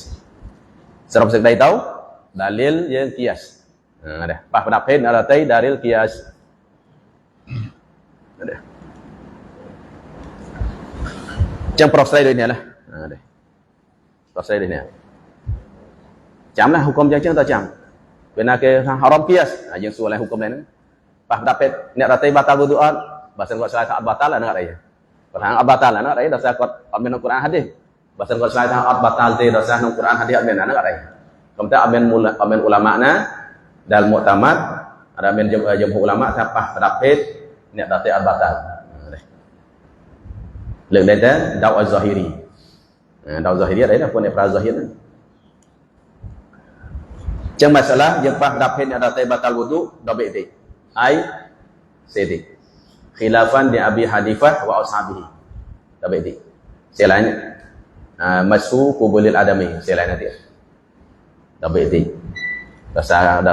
សរុបសេចក្តីទៅដាលីលយើងគៀសនេះប៉ះប្រដាប់ភេទអរតៃដាលីលគៀសចឹងប្រុសស្រីដូចនេះណាប្រុសស្រីដូចនេះចាំណាហុគមចឹងទៅចាំពេលណាគេថាហរ៉មគៀសយើងសួរឡើងហុគមនេះហ្នឹងប៉ះប្រដាប់ភេទអ្នកដទៃបាតាល់វូឌូអត់បើសិនគាត់ឆ្លើយថាអត់បាតាល់អាហ្នឹងអត់អីគាត់ថាអត់បាតាល់អាហ្នឹងអត់អីដោយសារគាត់អត់មានក្នុងកូរ៉ានហាឌីសបើសិនគាត់ឆ្លើយថាអត់បាតាល់ទេដោយសារក្នុងកូរ៉ានហាឌីសអត់មានអាហ្នឹងអត់អីប៉ុន្តែអត់មានឧឡាម៉ាណាដែលមុតតាម៉ាត់អត់មានយមឧឡាម៉ាថាប៉ះប្រដាប់ភេទអ្នកដទៃអត់បាតាល់លើកនេះទៅដៅអ៊ីហ្សាហ៊ីរីដៅហ្សាហ៊ីរីអីណាពួកអ្នកប្រាហ្សាហ៊ីរហ្នឹងចឹងម៉ាសាឡាយើងប៉ះប្រដាប់ភេទអ្នកដទៃបាតាល់វូឌូដល់បេតិអៃសេតិkhilafan di Abi Hanifah wa ashabihi tak baik selain masu qubulil adami selain nanti tak baik dasar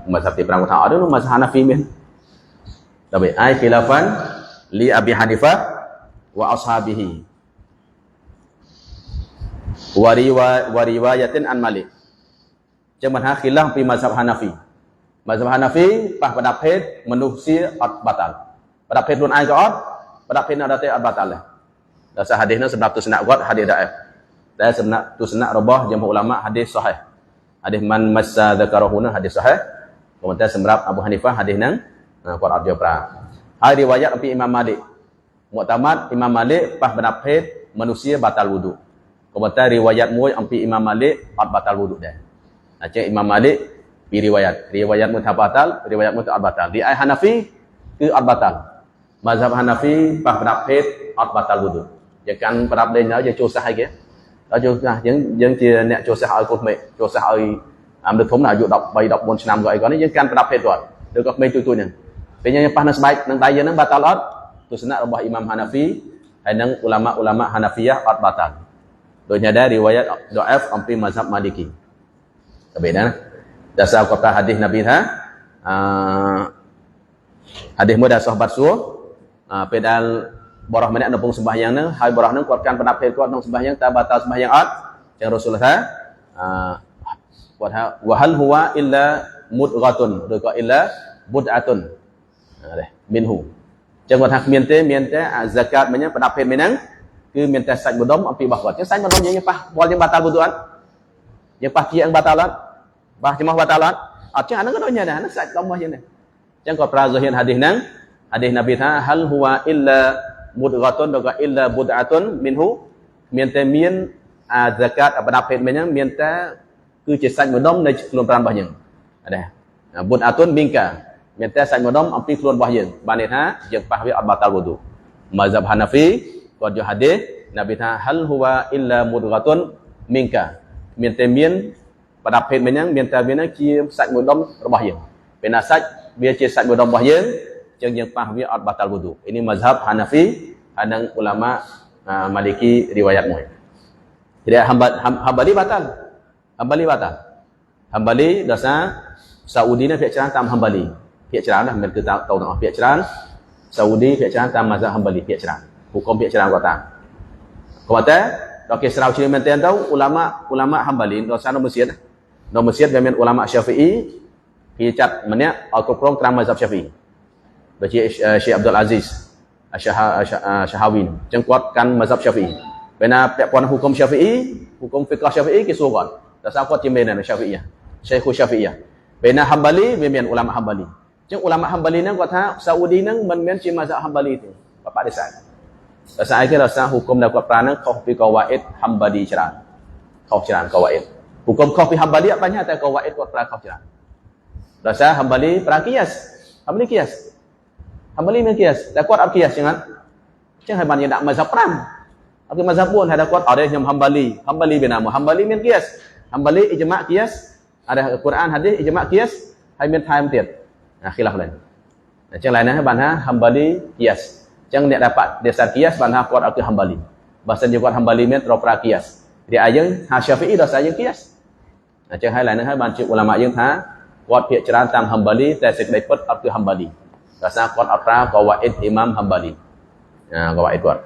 mazhab di perang utara ada mazhab Hanafi men tak baik ai khilafan li Abi Hanifah wa ashabihi wa riwayatin an Malik ចឹងមិនថា khilaf ពី mazhab Hanafi mazhab Hanafi ប៉ះប្រដាប់ភេទមនុស្សជាអត់បាតាល់ប្រដាប់ភេទខ្លួនឯងក៏អត់ប្រដាប់ភេទអ្នកដទៃអត់បាតាល់ដែរដោយសារហាឌីសនោះសម្រាប់ទស្សនៈគាត់ហាឌីសដាអេហ្វតែសម្រាប់ទស្សនៈរបស់យមឧឡាម៉ាហាឌីសសូហេះហាឌីសមិនមស្សាដការ៉ូនោះហាឌីសសូហេះក៏ប៉ុន្តែសម្រាប់អាប៊ូហានីហ្វាហាឌីសហ្នឹងគាត់អត់យកប្រើហើយរីវ៉ាយ៉ាតអំពីអ៊ីម៉ាមម៉ាលីកមុតាម៉ាត់អ៊ីម៉ាមម៉ាលីកប៉ះប្រដាប់ភេទមនុស្សបាតាល់វូឌូក៏ប៉ុន្តែរីវ៉ាយ៉ាតមួយអំពីអ៊ីម៉ាមម៉ាលីកអត់បាតាល់វូឌូដែរអញ្ចឹងអ៊ីម៉ាមម៉ាលីកពីរីវ៉ាយ៉ាតមួយថាបាតាល់រីវ៉ាយ៉ាតមួយថាអត់បាតាល់រីឯហាណាហ្វីគឺអត់បាតាល់mazhab Hanafi ប៉ះប្រដាប់ភេទអត់បាតាល់វូឌូយើងកាន់ប្រដាប់លេងហើយយើងចូលសាសឲ្យគេដល់ចូលសាសយើងជាអ្នកចូលសាសឲ្យកូនក្មេងចូលសាសឲ្យអាមនុស្សធំអាយុ13 14ឆ្នាំក៏អីក៏នេះយើងកាន់ប្រដាប់ភេទគាត់ឬក៏ក្មេងទូចៗហ្នឹងពេលយើងប៉ះនៅស្បែកនឹងដៃយើងហ្នឹងបាតាល់អត់ទស្សនៈរបស់អ៊ីម៉ាម Hanafi ហើយនឹងឧឡាម៉ា Hanafiyah អត់បាតាល់ដូចនេះដែរ riwayat dhaif អំពី mazhab Maliki តែបែរណាdasar kata hadis Nabiថាhadisមួយដែលសោះបាត់សួរពេលដែលបរោះម្នាក់នៅពងសម្បាយ៉ាងហ្នឹងហើយបរោះហ្នឹងគាត់កាន់ប្រដាប់ភេទគាត់ក្នុងសម្បាយ៉ាងតើបាតាល់សម្បាយ៉ាងអត់ចឹងរ៉ូស៊ូលថាគាត់ថាវ៉ាហលហ៊ូវ៉ាអ៊ីឡាមុតហ្កាតុនឬក៏អ៊ីឡាបុតអាតុននេះមានហ៊ូចឹងគាត់ថាគ្មានទេមានតែអាហ្សាកាតមិញហ្នឹងប្រដាប់ភេទមិញហ្នឹងគឺមានតែសាច់ម្ដុំអំពីរបស់គាត់ចឹងសាច់ម្ដុំយើងប៉ះវល់យើងបាតាល់វូឌូអត់យើងប៉ះជាអង្គបាតាល់អត់ប៉ះចំោះបាតាល់អត់ចឹងអាហ្នឹងក៏ដូចគ្នាដែរហ្នឹងសាច់ដុំរបស់យើងដែរចឹងគាត់ប្រើហ្សាហ៊ីនហាឌីសហ្នឹងហាឌីសណាប៊ីថាហលហ៊ូវ៉ាអ៊ីឡាមុតហ្កាតុនឬក៏អ៊ីឡាបុតអាតុនមានហ៊ូមានតែមានអាហ្សាកាតប្រដាប់ភេទមិញហ្នឹងមានតែគឺជាសាច់ម្ដុំនៃខ្លួនប្រាណរបស់យើងដែរបុតអាតុនមីងកាមានតែសាច់ម្ដុំអំពីខ្លួនរបស់យើងបានន័យថាយើងប៉ះវាអត់បាតាល់វូឌូម៉ាហ្សាបហាណាហ្វីគាត់យកហាឌីសណាប៊ីថាហលហ៊ូវ៉ាអ៊ីឡាមុតហ្កាតុនមីងកាមានតែមានប្រដាប់ភេទមិញហ្នឹងមានតែវាហ្នឹងជាសាច់ម្ដុំរបស់យើងពេលណាសាច់វាជាសាច់ម្ដុំរបស់យើងចឹងយើងប៉ះវាអត់បាតាល់វូឌូini mazhab Hanafi ហើយនឹងឧឡាម៉ា Maliki riwayatមួយjadi Hambali batal Hambali ដោយសារសាអ៊ូឌីនេះភាគច្រើនតាម Hambali ភាគច្រើនណាមិនគឺតៅទាំងអស់ភាគច្រើនសាអ៊ូឌីភាគច្រើនតាម mazhab Hambali ភាគច្រើនហុគមភាគច្រើនគាត់តាមគាត់តែដល់គេស្រាវជ្រាវមែនទែនទៅឧឡាម៉ា Hambali ដោយសារនៅមស្ជីតវាមានឧឡាម៉ា Syafi'i គេចាត់ម្នាក់ឲ្យគ្រប់គ្រងតាម mazhab Syafi'i ដូចជា Syekh Abdul Aziz Shahawi អញ្ចឹងគាត់កាន់ mazhab Syafi'i ពេលណាពាក់ព័ន្ធហុគម Syafi'i hukum fiqh Syafi'i ke surat. Dasar kuat jemena Syafi'iyah. Syekh Syafi'iyah. Bena Hambali mian ulama Hambali. Jeung ulama Hambali nang kuat ha Saudi nang men ci mazhab Hambali tu. Bapak desan. Dasar akhir dasar hukum dak kuat pranang kau fi qawaid Hambali ceran. Kau ceran qawaid. Hukum kau fi Hambali apa nya ta qawaid kuat pranang kau ceran. Dasar Hambali pranang kias. Hambali kias. Hambali men kias. Dak kuat kias jangan. Jangan banyak nak mazhab pram. Tapi mazhab pun ada kuat ada yang Hambali. Hambali bernama Hambali men kias. Hambali ijma' kias. Ada Quran hadis ijma' kias hai men time tiệt. Khilaf lain. Macam lain ban ha Hambali kias. Jangan dia dapat dasar kias ban ha kuat aku Hambali. Bahasa dia kuat Hambali men tropra kias. Dia ayeung ha Syafi'i dah saya kias. Macam hai lain ha ban ulama yeung tha kuat pia ceran tang Hambaliแต่សេចក្តីពិតអត់គឺ Hambali. ភាសាគាត់អត់ប្រើកវ៉ាអ៊ីតអ៊ីម៉ាម Hambali. កវ៉ាអ៊ីតគាត់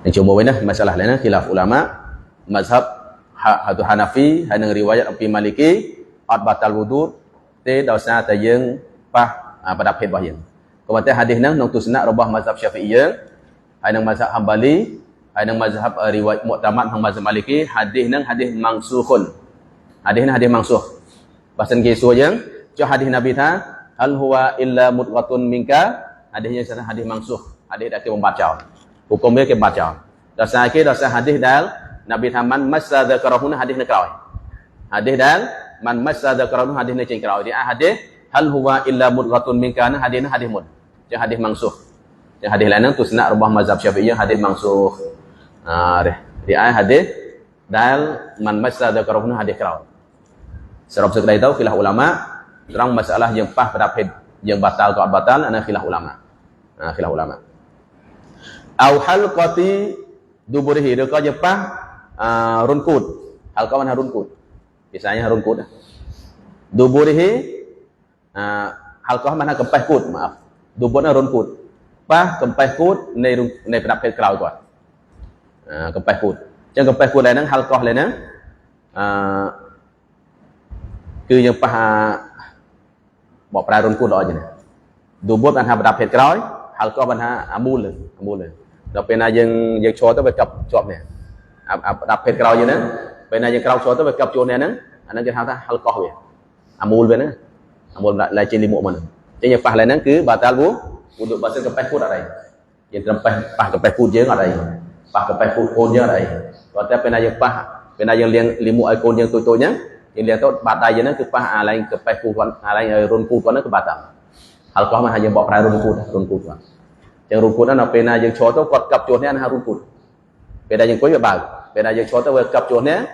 Yang cuma winah masalah lain khilaf ulama mazhab Hatu Hanafi hai nang riwayat Api Maliki at batal wudu te dosa ta yeung pah pada phet bah yeung. Kemudian hadis nang nang tusna robah mazhab Syafi'iyah hai nang mazhab Hambali hai nang mazhab riwayat mu'tamad nang mazhab Maliki hadis nang hadis mangsukhun. Hadis nang hadis mangsuh. Bahasa kisah yeung jo hadis Nabi tha hal huwa illa mudghatun minka hadisnya sana hadis mangsuh. Hadis dak ke membaca. Hukum dia ke baca. Dosa ke dosa hadis dal Nabi Taman masa dzakarahuna hadis nak krawai. Hadis dan man masa dzakarahuna hadis nak cing krawai. Dia hadis hal huwa illa mudghatun minka hadis na hadis mud. Dia hadis mangsuh. Dia hadis lain tu sunnah rubah mazhab Syafi'iyah hadis mangsuh. Dia hadis dal man masa dzakarahuna hadis krawai. Serap sekali tahu khilaf ulama terang masalah yang pah pada yang batal atau batal ana khilaf ulama. Khilaf ulama. Au halqati duburihi dia kau jepah runkut. Halqa mana runkut? Biasanya runkut. Duburihi halqa mana kempeh kut, maaf. Duburna runkut. Pah kempeh kut nei pada phet krau kuat. Kempeh kut. Jangan kempeh kut lain nang halqa lain nangគឺយើងប៉ះបកប្រើរុនគូតអត់ចឹងឌូបូតបានថាប្រដាប់ភេទក្រោយហើយក៏បានថាអាមូលដល់ពេលណាយើងឈរទៅវាកាប់ជាប់នេះប្រដាប់ភេទក្រោយចឹងហ្នឹងពេលណាយើងក្រោកឈរទៅវាកាប់ជួននេះហ្នឹងអាហ្នឹងគេហៅថាហល់កោះវាអាមូលវាហ្នឹងអាមូលឡាយជាលីមុខមកហ្នឹងចឹងយើងប៉ះឡើយហ្នឹងគឺបាតាល់វូឧបបើសិនកប៉ះគូតអត់អីយើងត្រឹមប៉ះកប៉ះគូតយើងអត់អីប៉ះកប៉ះគូតកូនយើងអត់អីគាត់តែពេលណាយើងប៉ះពេលណាយើងលាងលីមុខឲ្យកូនយើងទូចៗហ្នឹងyang lihat tu batai je nak kepah alain kepah kuat alain run kuat nak kebatal. Hal kau mah hanya bawa perai run kuat. Yang run kuat nak pena yang cowok tu kuat kap cowoknya nak run kuat. Pena yang kau je bag. Pena yang cowok tu kap cowoknya,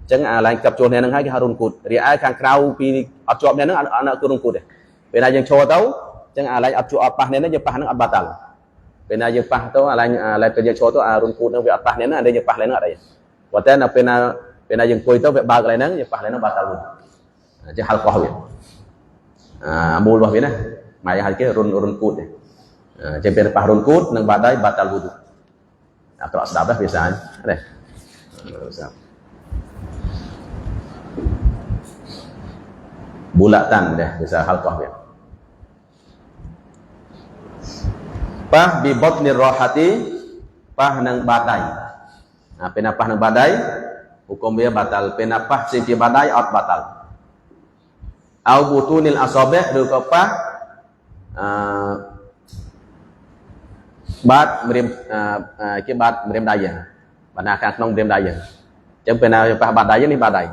jangan alain kap cowoknya nak hai run kuat. Ria kang krau pi cowoknya nak anak run kuat. Pena yang cowok tu jangan alain cowok apah ni nak je pah nak batal. Pena yang pah tu alain kerja cowok tu run kuat nak apah ni nak ada je pah lain nak ada. Waktu nak pena yang koi tu bag lain nang je pah lain batal pun. Je hal qah we. Mul bah we nah. Mai hal ke run kut ni. Je pena pah run kut nang badai batal wudu. Kalau sedap dah biasa deh. Bulatan deh biasa hal qah we. Pah bi batni rahati pah nang badai. Pena pah nang badai hukum dia batal. Penapah si badai out batal. Au butunil asabi' rukapah bat mrim ke bat mrim daya. Bana kangក្នុង mrim daya. ចឹងពេលណាប៉ះបាត់ដៃនេះបាត់ដៃ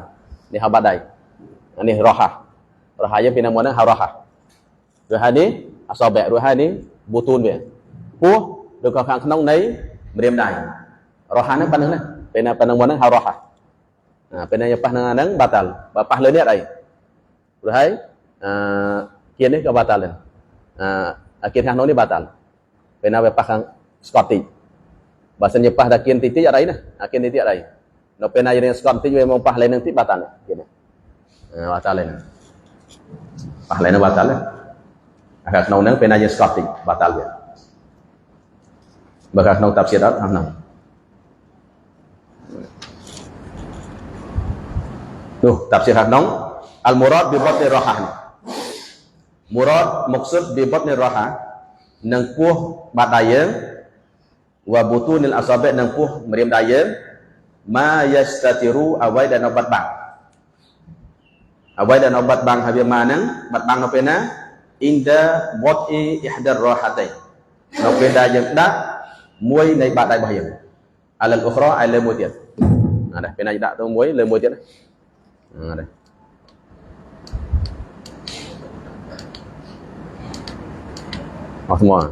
នេះហៅបាត់ដៃនេះរោះរោះយើងពេលណាមុនហ្នឹងហៅរោះrồi haiនេះអសបៈrồi haiនេះប៊ូទូនវាពោះឬក៏ខាងក្នុងនៃម្រាមដៃរោះហ្នឹងប៉ុណ្្នឹងណាពេលណាប៉ុណ្្នឹងមុនហ្នឹងហៅរោះពេលណាប៉ះនឹងអាហ្នឹងបាត់តាល់បើប៉ះលើនេះអត់អីrồiហើយគៀននេះក៏បាត់តាល់ដែរគៀនខាងនោះនេះបាត់តាល់ពេលណាវាប៉ះខាងស្កតតិចបើសិនជាប៉ះតែគៀនតិចអត់អីណាគៀនតិចអត់អីនៅពេលណាយើងស្កតតិចវាមកប៉ះលេងនឹងតិចបាត់តាល់គៀននេះបាត់តាល់លេងប៉ះលេងនឹងបាត់តាល់ខាងក្នុងហ្នឹងពេលណាយើងស្កតតិចបាត់តាល់វាបើខាងក្នុងតាប់សៀតអត់ខាងក្នុងTuh, tafsir Hadnong al-murad bi batni rahah. Murad maksud bi batni rahah nang puh badaya wa butunil asabi' nang puh meriam daya ma yastatiru awai dan obat bang habis mana bat bang nopena inda bot'i ihdar rahatai nopena yang dak muai nei bat dai bahaya alal ukhra ai le muai tiat dah pena dak tu muai le muai tiat dah semua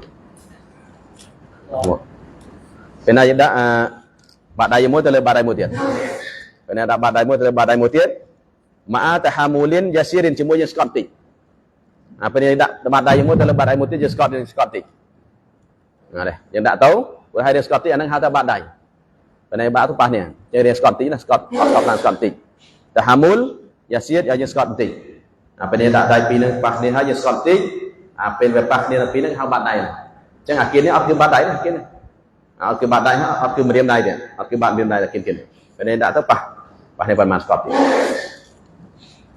pena yang dak bat dai muai tu le bat dai muai tiat pena dak bat dai muai tu le bat dai muai tiat ma'a tahamulin yasirin cuma yang sekantik apa ni tak tempat daya mu terlebat daya mu tu je sekantik deh yang tak tahu boleh dia sekantik anak hata badai pandai bak tu pas ni jadi dia sekantik lah sekantik tahamul yasir yang sekantik apa ni tak dai pinang pas ni hanya sekantik apa yang pas ni pinang hang badai jangan akhirnya aku badai lah akhirnya aku badai aku meriam dai dia aku meriam dai akhirnya pandai tak tahu pas ni pan sekantik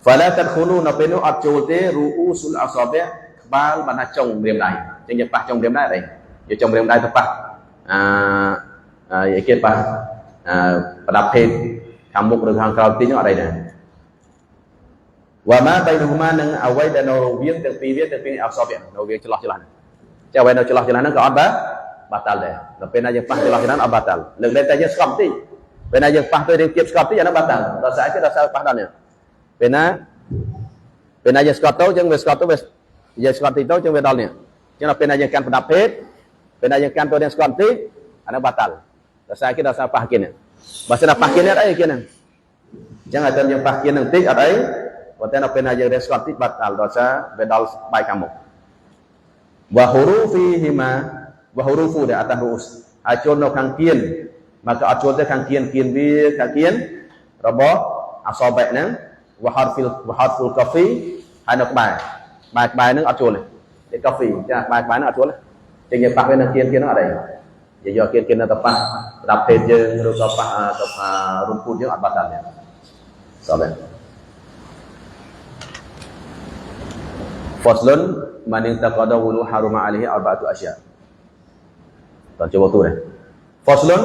fala tadkhulu napenu atjote ruusul asabi' kebal mana chong meriam daiចឹងយើងប៉ះចុងមរៀមដែរយើងចុងមរៀមដែរទៅប៉ះគេប៉ះប្រដាប់ភេទខាងមុខឬខាងក្រោយទីនោះអត់អីដែរវ៉ាម៉ាបៃនុហ៊ូម៉ានឹងអ្វីដែលនៅរវាងទាំងពីរវាទាំងពីរអសាបនៅវាចន្លោះហ្នឹងចាអ្វីនៅចន្លោះហ្នឹងក៏អត់បាតាល់ដែរដល់ពេលណាយើងប៉ះចន្លោះហ្នឹងអត់បាតាល់លើកលែងតែយើងស្កប់តិចពេលណាយើងប៉ះទៅរៀងទៀតស្កប់តិចអានោះបាតាល់ដល់ស្អែកទៅដល់សើប៉ះដល់នេះពេលណាយើងស្កប់ទៅយើងវាស្កប់ទៅវាយើងស្កប់តិចទៅយើងវាដល់នេះចឹងដល់ពេលណាយើងកាន់ប្រដាប់ភេទពេលណាយើងកាន់ទៅយើងស្កប់តិចអានោះបាតាល់ដល់ស្អែកដល់សើប៉ះគៀនបើសិនណាប៉ះគៀនអត់អីគៀនហ្នឹងចឹងឲ្យតែយើងប៉ះគៀនហ្នឹងតិចអត់អីប៉ុន្តែដល់ពេលណាយើងរៀនស្កប់តិចបាតាល់ដល់សារវាដល់បាយខាងមុខវ៉ាហ៊ូរូហ្វីហ៊ីម៉ាវ៉ាហ៊ូរូហ្វូដែលអតារូសអាចចូលនៅខាងគៀនមកក៏អត់ចូលទៅខាងគៀនវាខាងគៀនរបស់អសបៈហ្នឹងវ៉ាហាត់ហ្វុលកាហ្វីហើយនៅក្បែរហ្នឹងអត់ចូលទេកាហ្វីចាក្បែរហ្នឹងអត់ចូលទេយើងប៉ះវានៅគៀនហ្នឹងអត់អីយើងយកគៀននៅទៅប៉ះស្ដាប់ភេទយើងឬក៏ប៉ះទៅរុំពូតយើងអត់បាត់ដល់ទេសបៈFaslun man intaqada wudu haruma alaihi arba'atu asya. Tak cuba tu dah. Faslun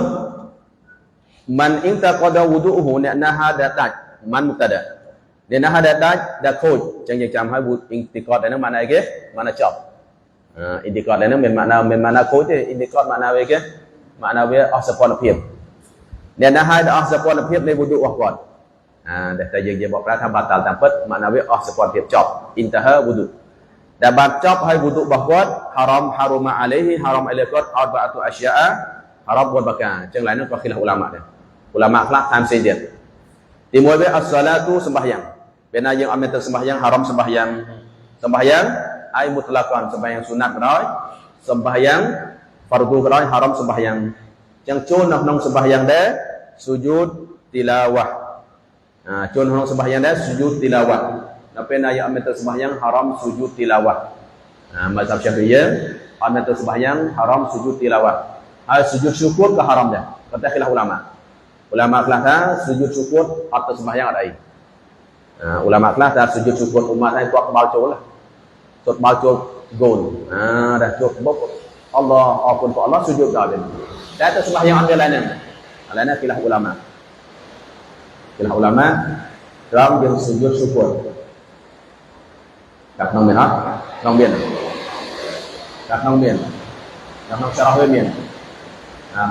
man intaqada wudu'uhu nak nahadat man mubtada. Dia nahadat dah khoj. Jangan jam hai intiqad ni makna ke? Mana chop. Intiqad ni makna khoj je. Intiqad makna ke? Makna dia អស់សពនភាពអ្នកណាហើយអស់សពនភាពនៃវុឌុរបស់គាត់ដែលតែយើងបកប្រែថាបាតាល់តាមពិតmaknaវាអស់សពនភាពចប់ intaha wudu ដែលបានចប់ហើយវុឌុរបស់គាត់ haram haruma alaihi haram alaihi គាត់ arba'atu asya'a haram 4 ប្រការអញ្ចឹងឡើយនោះក៏ khilaf ឧឡាម៉ាដែរឧឡាម៉ាខ្លះតាមផ្សេងទៀតទី1វា as-salatu sembahyang ពេលណាយើងអត់មានទៅsembahyang haram sembahyang ai mutlaqan sembahyang sunat ក៏ដោយsembahyang fardu ក៏ដោយ haram sembahyang អញ្ចឹងចូលនៅក្នុងsembahyangដែរ sujud tilawah ចូលក្នុងsembahyangដែរ sujud tilawahដល់ពេលណាយើងអត់មានទៅsembahyang haram sujud tilawah mazhab Syafi'iyahអត់មានទៅsembahyang haram sujud tilawah ហើយ sujud syukur ក៏ haram ដែរប៉ុន្តែ khilaf ឧឡាម៉ាខ្លះថា sujud syukur អត់ទៅsembahyang អត់អីឧឡាម៉ាខ្លះថា sujud syukur ឧម៉ាត់ឲ្យគាត់ក្បាលចូលគាត់ក្បាលចូល gol dah cukup Allah apun for Allah sujud dah dia tak ada sembahyang ambil lainnya khilaf ulama dalam dia sujud syukur các nông miền hết nông miền nông syarah miền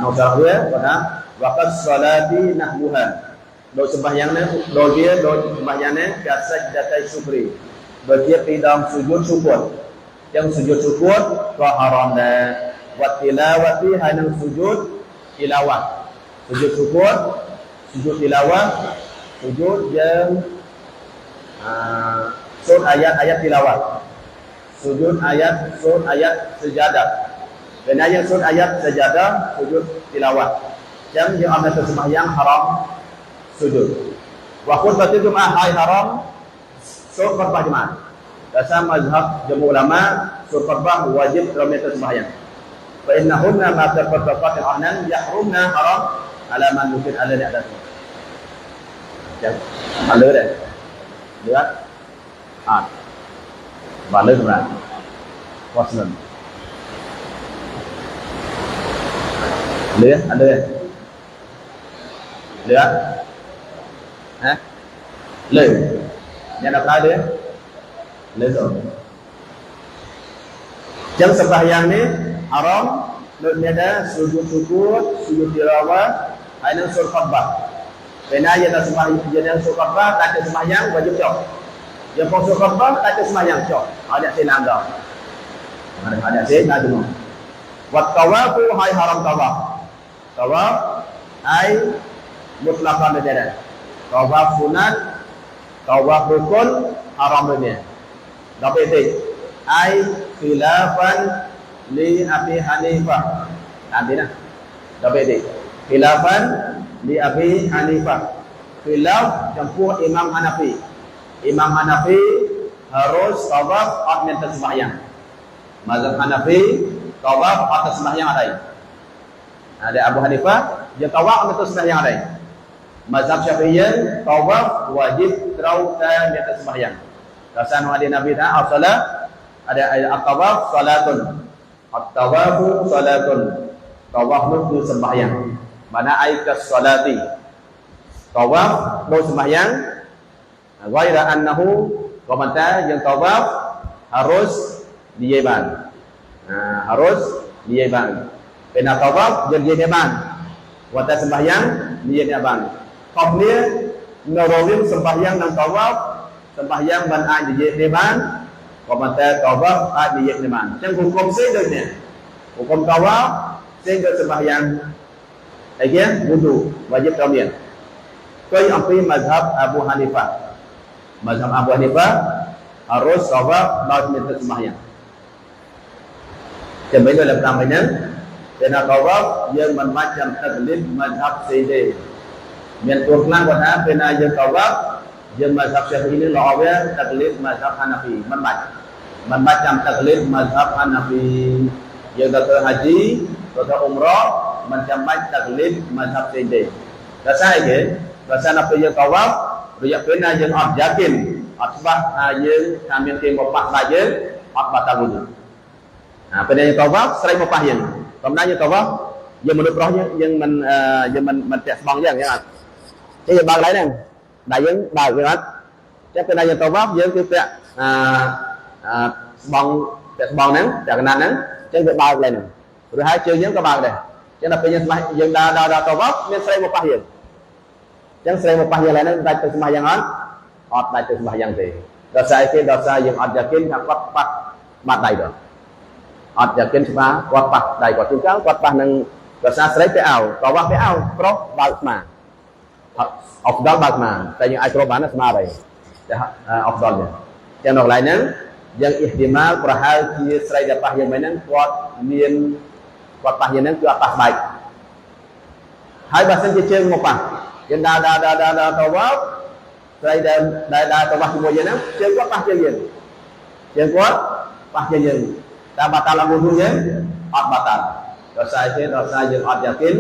nông syarah dia pada waqt salati nahbuha do sembahyang ni do sembahyang ni kasajdatai syukri bertiap di dalam sujud syukur yang sujud syukur wa haram dan wa tilawati hanya sujud tilawah sujud syukur sujud tilawah sujud yang surah ayat tilawah sujud ayat sejadah dan yang surah ayat sejadah sujud tilawah yang amat sembahyang haram sujud wa khutbah Jumaah haram surah Jumaah dasar mazhab jumhur ulama surah khutbah wajib dalam metode sembahyang fa innahunna ma taqaddaqat ahnan yahrumna haram ala man mungkin ala ni ada ya ada dah lihat balik benar wasnan Lửa ada ya? Lửa hả? Lửa yang đọc lại dia lửa rồi jam sembahyang ni haram dia ada sujud syukur sujud tilawah ada surah khutbah karena dia tak sembahyang dia surah khutbah tak sembahyang wajib cok dia pun surah khutbah tak sembahyang cok ada silang dah ada silang tu wat tawafu hai haram tawaf ai mutlaqan dia tawaf sunat tawaf rukun haram dia tapi itu ai khilafan li Abi Hanifah nanti nah tapi itu khilafan li Abi Hanifah khilaf campur Imam Hanafi harus tawaf atau sembahyang mazhab Hanafi tawaf atau sembahyang ada Abu Hanifah dia tawaf atau sembahyang ada mazhab Syafi'iyah tawaf wajib terau dan di atas sembahyang rasan hadis Nabi salat ada at-tawaf salatun at-tawafu salatun tawaf itu sembahyang mana aikas salati tawaf do sembahyang ghaira annahu qamata yang tawaf harus diyeban harus diyeban kena tawaf jadi diyeban wata sembahyang diyeban qablia narawim sembahyang dan tawaf sembahyang ban ai diyeban qamata tawaf ai diyeban yang hukum sebenarnya hukum tawaf sehingga sembahyang lagi wudu wajib kemudian koi ampi mazhab Abu Hanifah harus tawaf laut minta sembahyang sebenarnya dalam tamanya kena tawaf yang macam taklid mazhab Sayyidi mian turlan wana kena yang tawaf yang mazhab Syafi'i ini lawaya taklid mazhab Hanafi macam taklid mazhab Hanafi yang datang haji atau umrah macam taklid mazhab Sayyidi rasa ke rasa apa yang tawaf dia kena yang yakin asbah yang kami tengok saja batal wudu pada yang tawaf serai mupahyan kemudian tawaf yang menurut rohnya yang men sebang yang cái bang lại nè đại dân bài cái đó chắc cái này tawaf với cái bong nắngจากนั้นนั้นchắc cái bao này rồi hai chơi những cái bao này chắc là bây giờ đã tawaf nên serai mupahyan yang serai mupahyan lại nó đại từ sembahyang on đại từ sembahyang thì dosa yang yakin dapat bat đại rồi yakin semua kuat pah đại kuat juga kuat pah nang dosa serai tawaf pro balik mà afdal balik mà tại những ai pro bán semua vậy afdalnya yang lainnya yang ihtimal perhal kia serai dapat yang mainan kuat pah yang nang kuat pah baik hai bahasan kecil ngopah yang dah tawaf serai dah tawaf semua yang nang kuat pah yang kuat pah yang tak batal wudunya batal dosa itu dosa yang yakin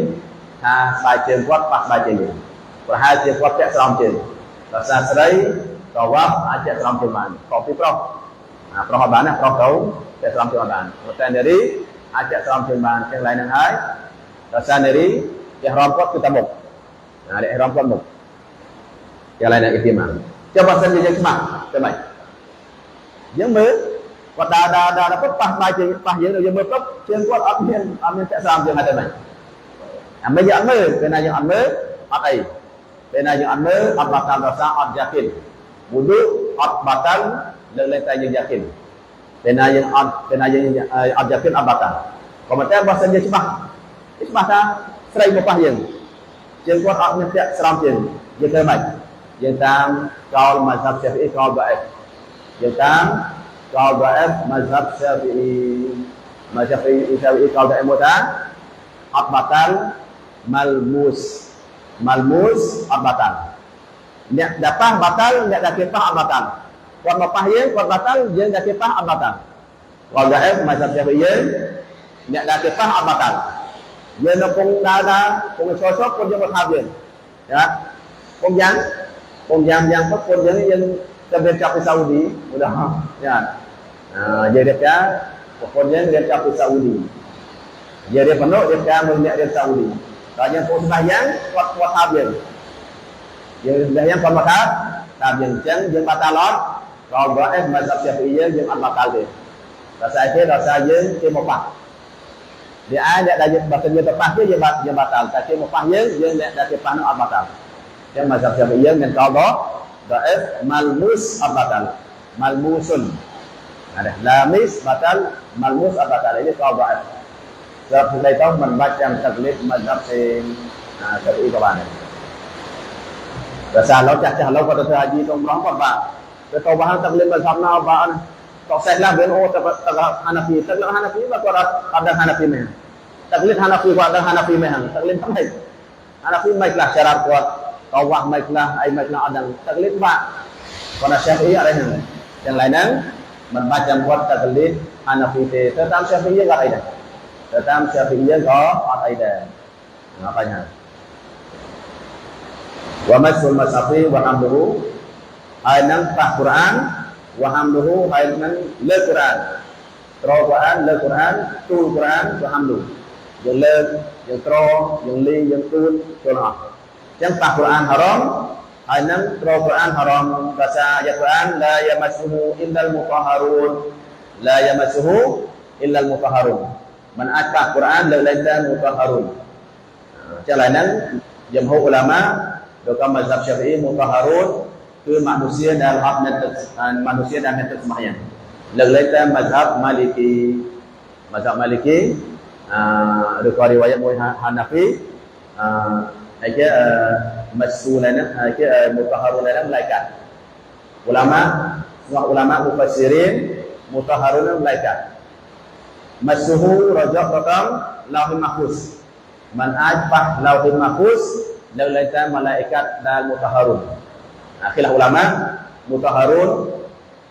baca kuat pas baca ni perhati kuat tak seram je dosa serai tawaf ajak seram cuman kopi prof abana prof tahu tak seram cuman kemudian dari ajak seram cuman yang lain yang hai dosa dari ihram kuat kita muk ada ihram kuat muk yang lain yang ihtimam coba sendiri yang semak coba yang và đã có pah yang được mơ cấp trên quát amin sẽ làm chuyện này bây giờ ăn mơ cái này ăn mơ ai cái này ăn mơ batal dosa yakin wudu batal lên tay yang yakin cái này yakin batal komentar bahasa dia sebab ta serai mupah yang trên quát amin sẽ làm chuyện như thế này yang tam qaul mazhab Syafi'i qaul dhaif yang tam qaul dhaif mazhab Syafi'i qaul dhaif muta batal malmus batal nek dapat batal nek dak kepah batal kuat mapahye kuat batal jeung dak kepah batal qaul dhaif mazhab Syafi'i nek dak kepah batal ye no pung dada pung sosok pun jeung berhabis ya pung yang pun yang terdekat di Saudi udah ya jadi dia pokoknya dia cap di Saudi Dia dia penuh dia kan dia dia Saudi. Kalau yang pun sembahyang kuat hab dia. Dia sembahyang kuat hab, hab yang chân yang batalot. Kalau gaib mazhab Syafi'iyah yang batal dia. Rasa itu rasa yang dia mopah. Dia ada dah bahkan dia tepat dia batal. Tapi mopah yang dah tepat no batal. Yang mazhab Syafi'iyah yang kalau gaib malmus batal. Malmusun. Ada lamis batal, malmus batal. Ini kalau gaib. Sebab kita tahu membaca taklid mazhab Syafi'i các bạn này. Rồi sao nó chắc chắn lâu có được haji trong đó các bạn. Rồi câu bahang taklid mazhab nào bạn. Kau saya lah ben oh Hanafi, taklid Hanafi và có ada Hanafi meh. Taklid Hanafi và ada Hanafi meh. Taklid không hay. Hanafi mai lah syarat kuat. Kau wah mai lah ai mai lah ada taklid bạn. Còn là Syafi'i ada yang lainnya membaca kuat taklid Hanafi tetapi Syafi'i enggak ada. Tetapi Syafi'iyah có ada makanya wa masul masafi wa hamduhu ainan tah Quran wa hamduhu ainan le Quran tro Quran le Quran tu Quran wa hamdu yang le yang tro yang li yang tu cho nó yang tah Quran haram ainan tro Quran haram bahasa ayat Quran la yamassuhu illal mutahharun la yamassuhu illal mutahharun man atah Quran lailatan mutahharun. Cho nên jumhur ulama dalam mazhab Syafi'i mutahharunคือmanusia dalam manusia dalam metode sembahyang. Lailatan mazhab Maliki. Mazhab Maliki ada riwayat Hanafi aja mas'ulana aja mutahharuna malaikat. Ulama mufassirin mutahharuna malaikat. Masuhu rajak rakam lauhul mahfuz. Man ajbah lauhul mahfuz lailatan malaikat dan mutahharun. Akhirlah ulama mutahharun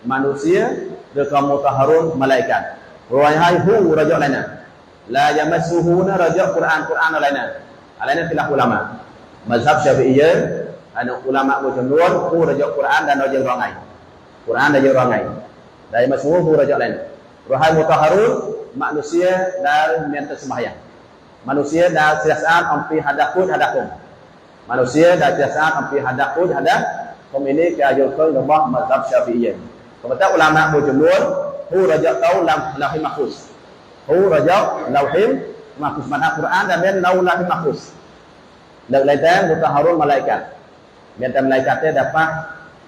manusia rakam mutahharun malaikat. Riwayat hu rajak lana. La yamassuhuna rajak Quran laina. Alaina khilaf ulama. Mazhab Syafi'iyah ana ulama berjumhur hu rajak Quran dan rajak rangai. Quran dan rajak rangai. La yamassuhu hu rajak lain. Riwayat mutahharun manusia dan mental sembahyang. Manusia dan siasat ampi hadakum. Manusia dan siasat ampi hadakum ini keajurkan rumah mazhab Syafi'iyah. Kemudian ulama berjumhur hu rajak tahu lauhil mahfuz. Hu rajak lauhil mahfuz mana Quran dan men lauhil mahfuz. Lailatan mutahharun malaikat. Mental malaikatnya dapat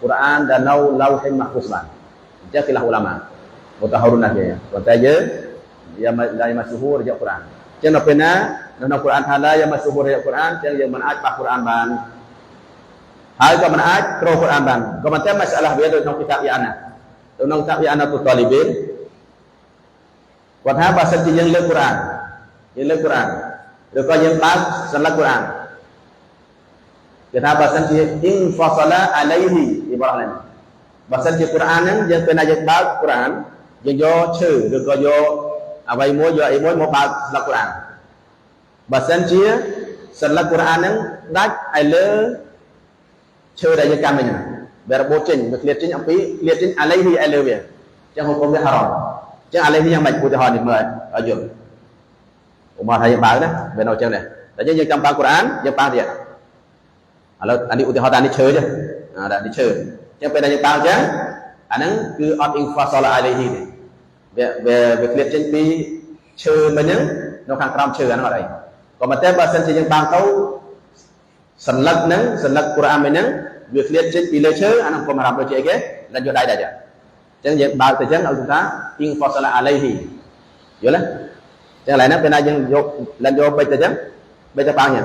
Quran dan lauhil mahfuz man. Jakilah ulama. Mutahharun aja ya. Katanya ya la yamassuhu rajak Quran. Jangan pernah dalam Quran hala yamassuhu rajak Quran, jangan yang menaat pak Quran ban. Hal ka menaat pro Quran ban. Kemudian masalah dia dalam kitab i'anah. Dalam kitab i'anah tu talibin. Quran bahasa yang le Quran. Yang le Quran. Rồi yang bác salat Quran. Kita bahasa in fasala alaihi ibaratnya. Bahasa Quran yang pernah yang bác Quran yang do chữ được có do vậy mua do ấy một bài là Quran. Bahasa chia salat Quran yang đắt ai lơ chữ đại yang kami biar boceng berkeliatin api keliatin alaihi ai lơ biar jangan hukum dia haram jangan alaihi yang baik putih ni mời ajur umar hay bác đó bên nào chân này tại vì trong Quran yang bác dia kalau tadi utih tadi chữ je ada di chữ yang beda yang bác je anh cứ on infasala alaihi này về liệt trên pi chữ mình nó khang kram chữ anh ở đây còn mà tên bahasa yang bang tahu senlak Quran mình việc liệt trên pi le chữ anh không làm được chuyện cái là do đây đây chứ chẳng vậy bao thời gian chúng ta infasala alaihi vậy là chẳng lại nó bên này yang lần do bây giờ bao nhiêu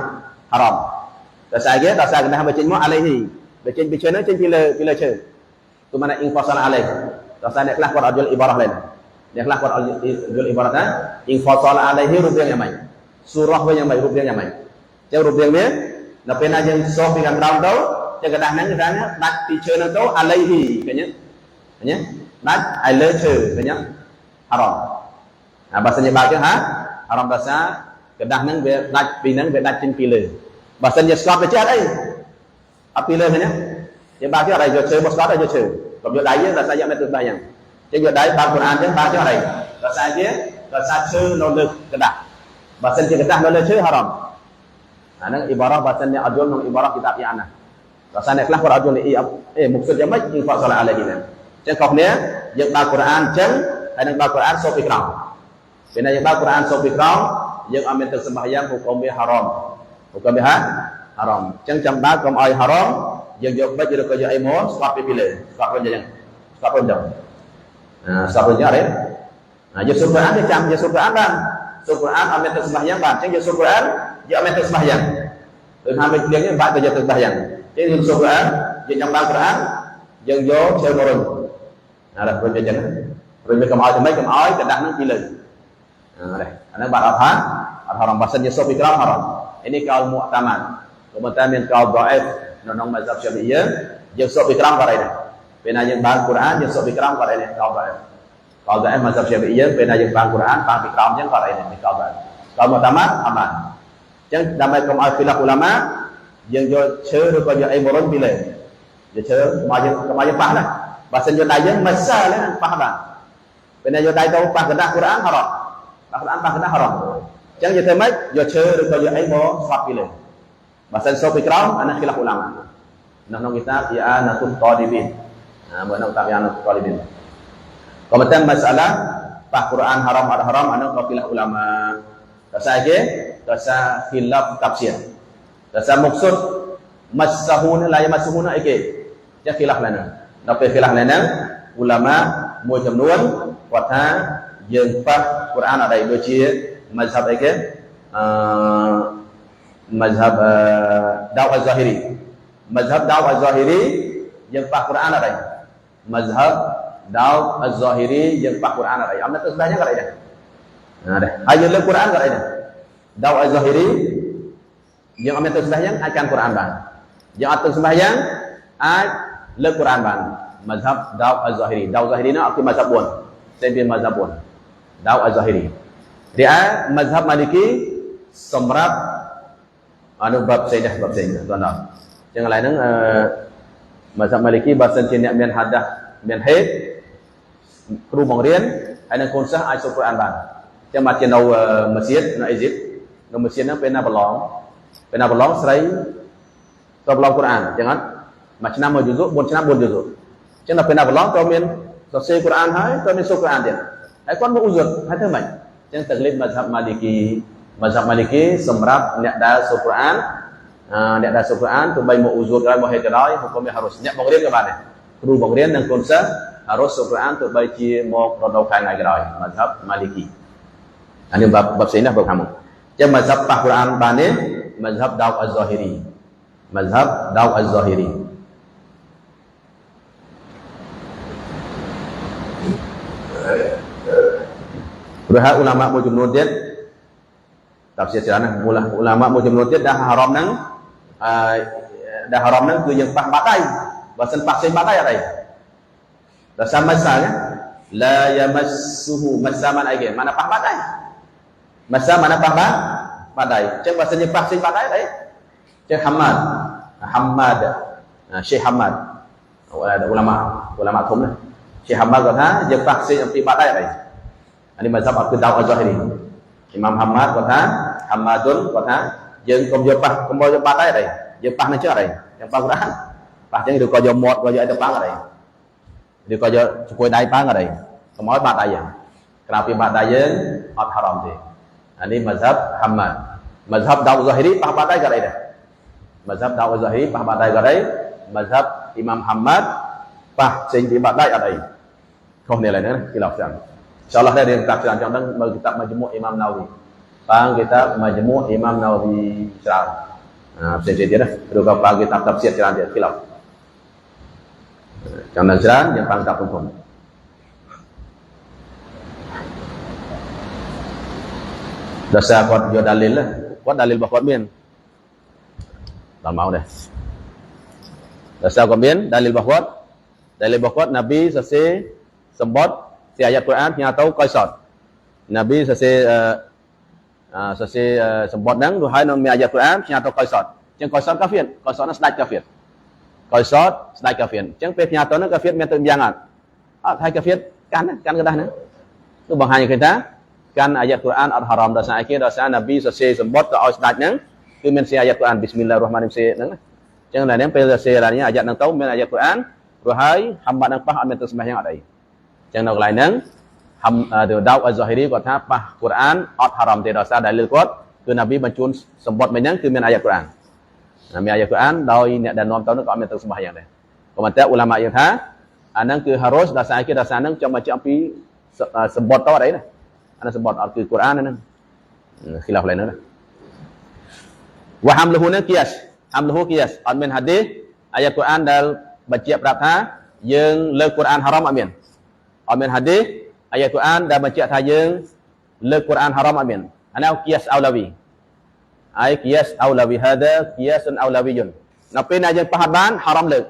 haram tại sao cái tại sao cái này trên món alaihi về trên pi chữ nó trên pi le chữ tu mana infasala alaihi tại sao này là quan ajul ibarah lain. Dia kelak buat jual ibaratnya infasal alaihi rupiah yang main surah yang main rupiah yang main jauh rupiah ni nak pernah yang soh dengan daun tu jaga dahnan katanya nak teacher tu alaihi kanya nak alaihi kanya haram nah bahasanya baca haram bahasa kedahnan be nak pinan be nak cin pile bahasanya skop baca ai apile kanya dia baca ada jo chơi bos ada jo chơi kalau dia daya rasa yang itu bayang jadi dari Al-Quran dan baca ada rasa dia rasa chơi nỗ lực kedah Bahasa dia kata boleh chơi haram. Nah, ibarat bahasa ni ajul nang ibarat kitab yang ana. Bahasa ni kelah para ajul ni maksud yang baik yang Pak sallallahu alaihi wasallam.ចឹងកុសគ្នាយើងបើកូរ៉ានចឹងហើយនឹងបើកកូរ៉ានសូពីក្រោមពេលណាយើងបើកកូរ៉ានសូពីក្រោមយើងអត់មានទឹកសម្បាយ៉ាងហុកមវាហារ៉មហុកមវាហារ៉មចឹងចាំបើកកុំឲ្យហារ៉មយើងយកបិចឬក៏យកអីមកស្កាត់ពីលើស្កាត់វិញចឹងស្កាត់វិញចឹងស្កាត់វិញចឹងអរេយកសូកូរ៉ានចាំយកសូកូរ៉ានបានសូកូរ៉ានអត់មានទឹកសម្បាយ៉ាងបានចឹងយកសូកូរ៉ានយកអត់មានទឹកសម្បាយ៉ាងដូចថាមិនព្រៀងនេះបាក់ទៅយកទឹកសម្បាយ៉ាងចឹងយកសូកូរ៉ានយើងចាំបើកកូរ៉ានយើងយកជើងមករុញAda rujuk je kan. Rujuk ke awal sampai ke awal kedah nang pilih. Ada. Ana barat haram bahasa dia sofi keram haram. Ini kaul mu'tamad. Kemudian yang kaul dhaif nonong mazhab Syafi'iyah yang sofi keram barai dah. Pena yang bang Quran yang sofi keram barai dah kaul dhaif. Kaul dhaif mazhab Syafi'iyah pena yang bang Quran bang keram yang barai dah kaul dhaif. Kaul mu'tamad aman. Jangan damai ke awal khilaf ulama yang jo cheu ko jo ai moron pilih. Dia cheu kemaje pah lah. Bahasa Jodaya masalah pahala. Benda Jodaya tahu pah kena Quran haram. Quran pah kena haram. Jangan jadi mai yo cer ko yo ai mo sapile. Bahasa sopi kram anak khilaf ulama. Nang kita ya natut talibin. Mana utak ya natut talibin. Kemudian masalah pah Quran haram ada haram anak khilaf ulama. Dosa aja, dosa khilaf tafsir. Dosa maksud masahuna la yamasuhuna ike. Ya khilaf lana. Tapi khilaf lainnya ulama mộtចំនួនគាត់ថាយើងប៉ះកូរ៉ានអត់ដូចជាមជ្ឈបអីគេមជ្ឈបដាវអ៊ីហ្សាហ៊ីរីមជ្ឈបដាវអ៊ីហ្សាហ៊ីរីយើងប៉ះកូរ៉ានអត់ដែរមជ្ឈបដាវអ៊ីហ្សាហ៊ីរីយើងប៉ះកូរ៉ានអត់ដែរអត់ទៅស្ដាយក៏ដែរហើយយើងលើកកូរ៉ានក៏ដែរដាវអ៊ីហ្សាហ៊ីរីយើងអត់មានទៅស្ដាយយ៉ាងអាចកាន់កូរ៉ានបានយើងអត់ទៅស្ដាយយ៉ាងអាចលើកកូរ៉ានបានmazhab Daud Az-Zahiri. Daud Az-Zahiri ni aku mazhab pun. Saya bin mazhab pun. Daud Az-Zahiri. Dia mazhab Maliki semrap anu bab saya tuan-tuan. Yang lain nang mazhab Maliki bahasa Cina mian hadah mian haid kru bang rian hai nang konsah ai surah Quran ban. Yang macam nau masjid nau Egypt, nau masjid nang pena belong serai to belong Quran. Jangan macam nama juzuk, bon cina bon juzuk. Chứ là phải nào lót cho miền cho xe Quran hay cho nên số Quran tiền hãy quan một uzur hay thế mạnh chứ tầng lên mazhab Maliki semrap nẹt đa số Quran tu bay một uzur cái một hệ cái đó hukumnya harus nẹt bang rian các bạn này kru bang rian dan konsep harus số Quran tu bay chi một rodau kai ngai cái đó mazhab Maliki ini bab sini bab kamu chứ mazhab Quran ban ni mazhab Daud Az-Zahiri Berhak ulama một jumlah dia tafsir sana ulama một jumlah dia dah haram nang tu yang pah batai bahasa paksa batai ada dah sama saja la yamassuhu masaman ai mana pah batai masa mana pah batai cek bahasanya paksa batai ada cek Hamad Syekh Hamad ulama thum lah Syekh Hamad kata je paksa yang batai ada Ini mazhab Abu Daud Az-Zahiri. Imam Hamad kata, Hamadun kata,យើងកុំយកប៉ះកុំយកបាត់ដែរយើងប៉ះនឹងចុះអីទាំងប៉ះប្រាក់ប៉ះចឹងឬក៏យកមាត់ក៏យកឲ្យទៅប៉ះអីឬក៏យកជួយដៃប៉ះអីកុំឲ្យបាត់ដៃយើងក្រៅពីបាត់ដៃយើងអត់ហារ៉ាមទេអានេះ mazhab Hamad mazhab Daud Az-Zahiri ប៉ះបាត់ដៃក៏អីដែរ mazhab Daud Az-Zahiri ប៉ះបាត់ដៃក៏អី mazhab Imam Hamad ប៉ះចេញពីបាត់ដៃអត់អីខុសគ្នាឡើយណាគេឡោះចឹងInsyaAllah dari tafsiran contoh bagi kitab Majmu' Imam Nawawi. Pang kitab Majmu' Imam Nawawi Syarah. Nah, saya dia dah. Terus pang kitab tafsir Syarah dia khilaf. Contoh Syarah yang pang kitab hukum. Dasar kuat jo dalil lah. Kuat dalil bah kuat min. Tak mau deh. Dasar kuat min dalil bah kuat. Dalil bah kuat Nabi sese sembot si ayat Quran nya tahu qaisat Nabi sese sebut nang duhai nang ayat Quran nya tahu qaisat jeung qaisat kafir qaisatna sedai kafir qaisat sedai kafir jeung pe nya tahu nang kafir nya tu jangan thay kafir kan kedah nang tu bang hanya kita កាន់អាយ៉ាត់កូរ៉ានអត់ហារ៉ាមដោយសារអីគេដោយសារនប៊ីសរសេរសម្បត្តិក៏ឲ្យស្ដេចហ្នឹងគឺមានសេអាយ៉ាត់កូរ៉ានប៊ីស្មិលឡាហ៊ីរ៉ាហ្មានីរ៉ហ៊ីមហ្នឹងអញ្ចឹងដល់នេះពេលសរសេរអាយ៉ាត់ហ្នឹងទៅមានអាយ៉ាត់កូរ៉ានព្រោះហើយហាំបាត់ហ្នឹងប៉ះអត់មានទឹកស្មាស់យ៉ាងអត់អីអញ្ចឹងនៅកន្លែងហ្នឹងដាវអ៊ីហ្សាហ៊ីរីគាត់ថាប៉ះកូរ៉ានអត់ហារ៉ាមទេដោយសារដែលលើគាត់គឺនប៊ីបញ្ជូនសម្បត្តិមិញហ្នឹងគឺមានអាយ៉ាត់កូរ៉ានមានអាយ៉ាត់កូរ៉ានដោយអ្នកដែលនាំទៅនោះក៏អត់មានទឹកស្មាស់យ៉ាងដែរក៏ប៉ុន្តែឧឡាម៉ាយើងថាអាហ្នឹងគឺហារ៉ូសដោយសារគេដោយសារហ្នឹងចង់បញ្ជាក់អំពីសម្បត្តិទៅអត់អីណាអាហ្នឹងសម្បត្តិអត់គឺកូរ៉ានហ្នឹងខិលាហ្វឡើងហ្នឹងណាវ៉ាហាំលហ៊ូហ្នឹងគៀសហាំលហ៊ូគៀសអត់មានហាឌីសអាយ៉ាត់កូរ៉ានដែលបញ្ជាក់ប្រាប់ថាយើងលើកកូរ៉ានហារ៉ាមអត់មានហាឌីសអាយ៉ាត់កូរ៉ានដែលបញ្ជាក់ថាយើងលើកកូរ៉ានហារ៉ាមអត់មានអានេះគៀសអោឡាវីហើយគៀសអោឡាវីហាដាគៀសអោឡាវីយុននៅពេលណាយើងប៉ះអត់បានហារ៉ាមលើក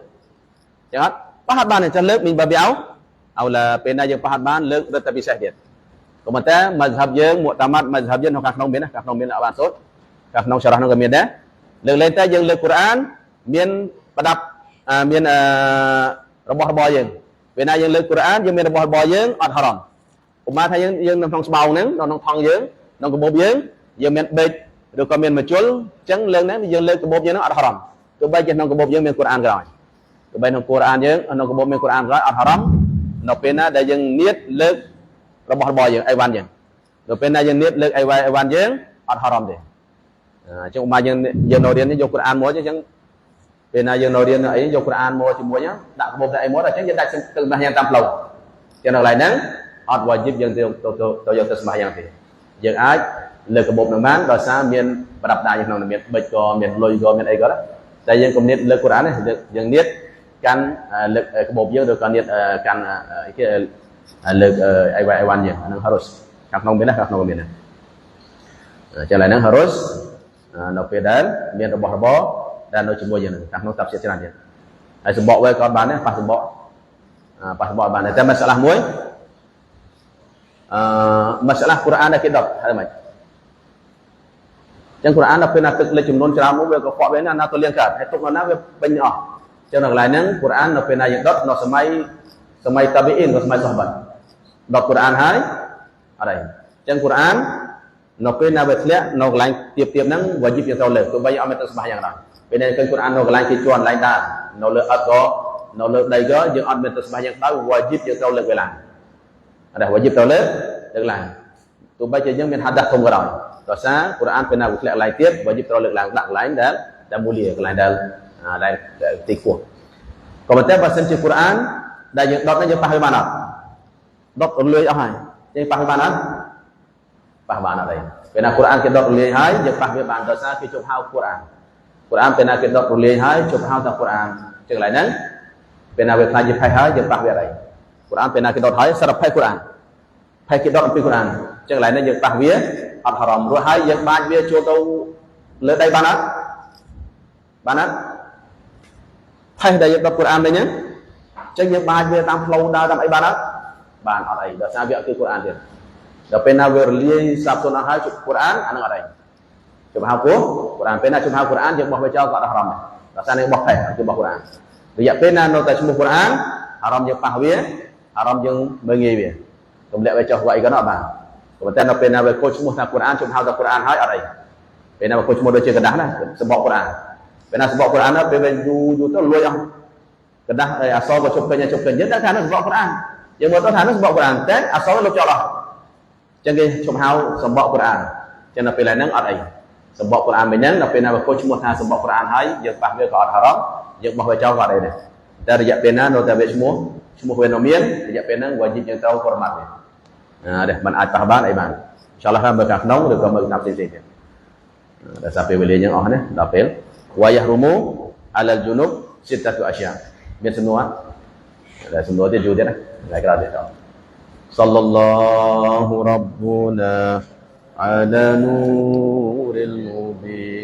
ចឹងអត់ប៉ះអត់បានចឹងលើកមានបាប៊ីអោឡាពេលណាយើងប៉ះអត់បានលើករឹតតែពិសេសទៀតក៏ប៉ុន្តែមជ្ឈហបយើងមុតតាម៉ាត់មជ្ឈហបយើងនៅខាងក្នុងមានណាខាងក្នុងមានអត់បានសូត្រខាងក្នុងសារ៉ាស់នោះក៏មានដែរលើកលែងតែយើងលើកកូរ៉ានមានប្រដាប់មានរបស់របរយើងពេលណាយើងលើកកូរ៉ានយើងមានរបស់របរយើងអត់ហារ៉ាមឧបមាថាយើងនៅក្នុងស្បោងហ្នឹងនៅក្នុងថង់យើងក្នុងកាបូបយើងមានបេកឬក៏មានមជុលអញ្ចឹងលើកហ្នឹងយើងលើកកាបូបយើងហ្នឹងអត់ហារ៉ាមទោះបីជាក្នុងកាបូបយើងមានកូរ៉ានក៏ដោយទោះបីក្នុងកូរ៉ានយើងក្នុងកាបូបមានកូរ៉ានក៏ដោយអត់ហារ៉ាមនៅពេលណាដែលយើងនៀតលើករបស់របរយើងអីវ៉ាន់យើងដល់ពេលណាយើងនៀតលើកអីវ៉ាន់យើងអត់ហារ៉ាមទេអញ្ចឹងឧបមាយើងនៅរៀនយកកូរ៉ានមកអញ្ចឹងពេលណាយើងនៅរៀនអីយកកូរ៉ានមកជាមួយដាក់កាបូបដាក់អីមកអញ្ចឹងយើងដាក់ទឹកស្មាស់យ៉ាងតាមផ្លូវចឹងនៅកន្លែងហ្នឹងអត់វ៉ាជីបយើងទៅយកទឹកស្មាស់យ៉ាងទេយើងអាចលើកកាបូបនឹងបានដោយសារមានប្រដាប់ដាក់ក្នុងមានប៊ិចក៏មានលុយក៏មានអីក៏ដែរតែយើងកុំនៀតលើកកូរ៉ានទេយើងនៀតកាន់លើកកាបូបយើងឬក៏នៀតកាន់អីគេលើកអីវ៉ាន់យើងហ្នឹងហារុសខាងក្នុងមានណាខាងក្នុងមានណាចឹងឡើយហ្នឹងហារុសនៅពេលដែលមានរបស់របរដែលនៅជាមួយយើងខាងក្នុងតាប់ជាច្រើនទៀតហើយសម្បកវែក៏បានដែរប៉ះសម្បកបានតែម៉ាសាឡាមួយម៉ាសាឡាកូរ៉ានដែលគេដុតហើយមិនចឹងកូរ៉ានដល់ពេលណាទឹកលេខចំនួនច្រើនមកវាក៏កក់វាណាទៅលៀងកើតហើយទុកណាវាពេញអស់ចឹងនៅកន្លែងហ្នឹងកូរ៉ាននៅពេលណាយើងដុតនៅសម័យតាប៊ីអ៊ីនសម័យសូហបាត់ដុតកូរ៉ានហើយអត់អីចឹងកូរ៉ាននៅពេលណាវាធ្លាក់នៅកន្លែងទៀបហ្នឹងវ៉ាជីបយើងត្រូវលើកទោះបីអត់មានទឹកស្មាស់យ៉ាងណាពេលនេះឃើញកូរ៉ាននៅកន្លែងគេជន់កន្លែងដើរនៅលើអត់ក៏នៅលើដីក៏យើងអត់មានទឹកស្មាស់យ៉ាងដល់វ៉ាជីបយើងត្រូវលើកវាឡើងអត់វ៉ាជីបត្រូវលើកឡើងទោះបីជាយើងមានហាដាស់ធំក៏ដោយដោយសារកូរ៉ានពេលណាវាធ្លាក់កន្លែងទៀតវ៉ាជីបត្រូវលើកឡើងដាក់កន្លែងដែលមូលាកន្លែងដែលទីខ្ពស់ក៏ប៉ុន្តែបើសិនជាកូរ៉ានដែលយើងដុតហ្នឹងយើងប៉ះវាបានអត់ដុតរលួយអស់ហើយយើងប៉ះវាបានអត់ប៉ះបានអត់ទេពេលណាកូរ៉ានគេដុតរលាយហើយយើងប៉ះវាបានដោយសារគេជប់ហៅកូរ៉ានពេលណាគេដុតរលាយហើយជប់ហៅថាកូរ៉ានចឹងកន្លែងហ្នឹងពេលណាវាខ្លាចជាផេះហើយយើងប៉ះវាអត់អីកូរ៉ានពេលណាគេដុតហើយសារផេះកូរ៉ានផេះគេដុតអំពីកូរ៉ានចឹងកន្លែងហ្នឹងយើងប៉ះវាអត់ហារ៉ាមរួចហើយយើងបាចវាចូលទៅលើដីបានអត់ផេះដែលយើងដុតកូរ៉ានវិញហ្នឹងចឹងយើងបាចវាតាមផ្លូវដើរតាមអីបានអត់អីដោយសារវាអត់គឺកូរ៉ានទៀតដល់ពេលណាវារលាយស្រាប់ទៅអស់ហើយកូរ៉ានអាហ្នឹងអត់អីជប់ហៅកូរ៉ានពេលណាជប់ហៅកូរ៉ានយើងបោះវាចោលក៏អត់ហារ៉ាមដែរដោយសារនេះបោះផេះគឺបោះកូរ៉ានរយៈពេលណានៅតែឈ្មោះកូរ៉ានអារម្មណ៍យើងប៉ះវាអារម្មណ៍យើងមើងងាយវាទម្លាក់វាចុះវាអីក៏អត់បានប៉ុន្តែនៅពេលណាវាកូនឈ្មោះថាកូរ៉ានជប់ហៅថាកូរ៉ានហើយអត់អីពេលណាវាកូនឈ្មោះដូចជាกระดาษណាសម្បកកូរ៉ានពេលណាសម្បកកូរ៉ានពេលវាយូរទៅលួចអស់กระดาษអក្សរក៏ជប់ពេញយើងដឹងថានោះសម្បកកូរ៉ានយើងមើលទៅថានោះសម្បកកូរ៉ានតែអក្សរលុបចោលអស់ចឹងគេជប់ហៅសម្បកកូរ៉ានចឹងនៅពេលហ្នឹងអត់អីសម្បកកូរ៉ានវិញហ្នឹងដល់ពេលណាវាកូនឈ្មោះថាសម្បកកូរ៉ានហើយយើងប៉ះវាក៏អត់ហារ៉ាមយើងបោះវាចោលក៏អត់អីដែរតែរយៈពេលណានៅតែវាឈ្មោះវានៅមានរយៈពេលហ្នឹងវ៉ាជីបយើងត្រូវប្រមាថវាដែរมันអាចប៉ះបានអីបានអ៊ីនសាអល់ឡោះមើលខាងក្នុងឬក៏មើលតាមផ្សេងៗទៀតដោយសារពេលវេលាយើងអស់ណាដល់ពេលវ៉ាយ៉ាហ៊ូមូអាឡាល់ជូនូបសិតតាតុអាស្យាមានសំណួរដែលសំណួរទៀតយូរទៀតណាតែក្រោយទៀត Sallallahu Rabbuna ala nuril mubin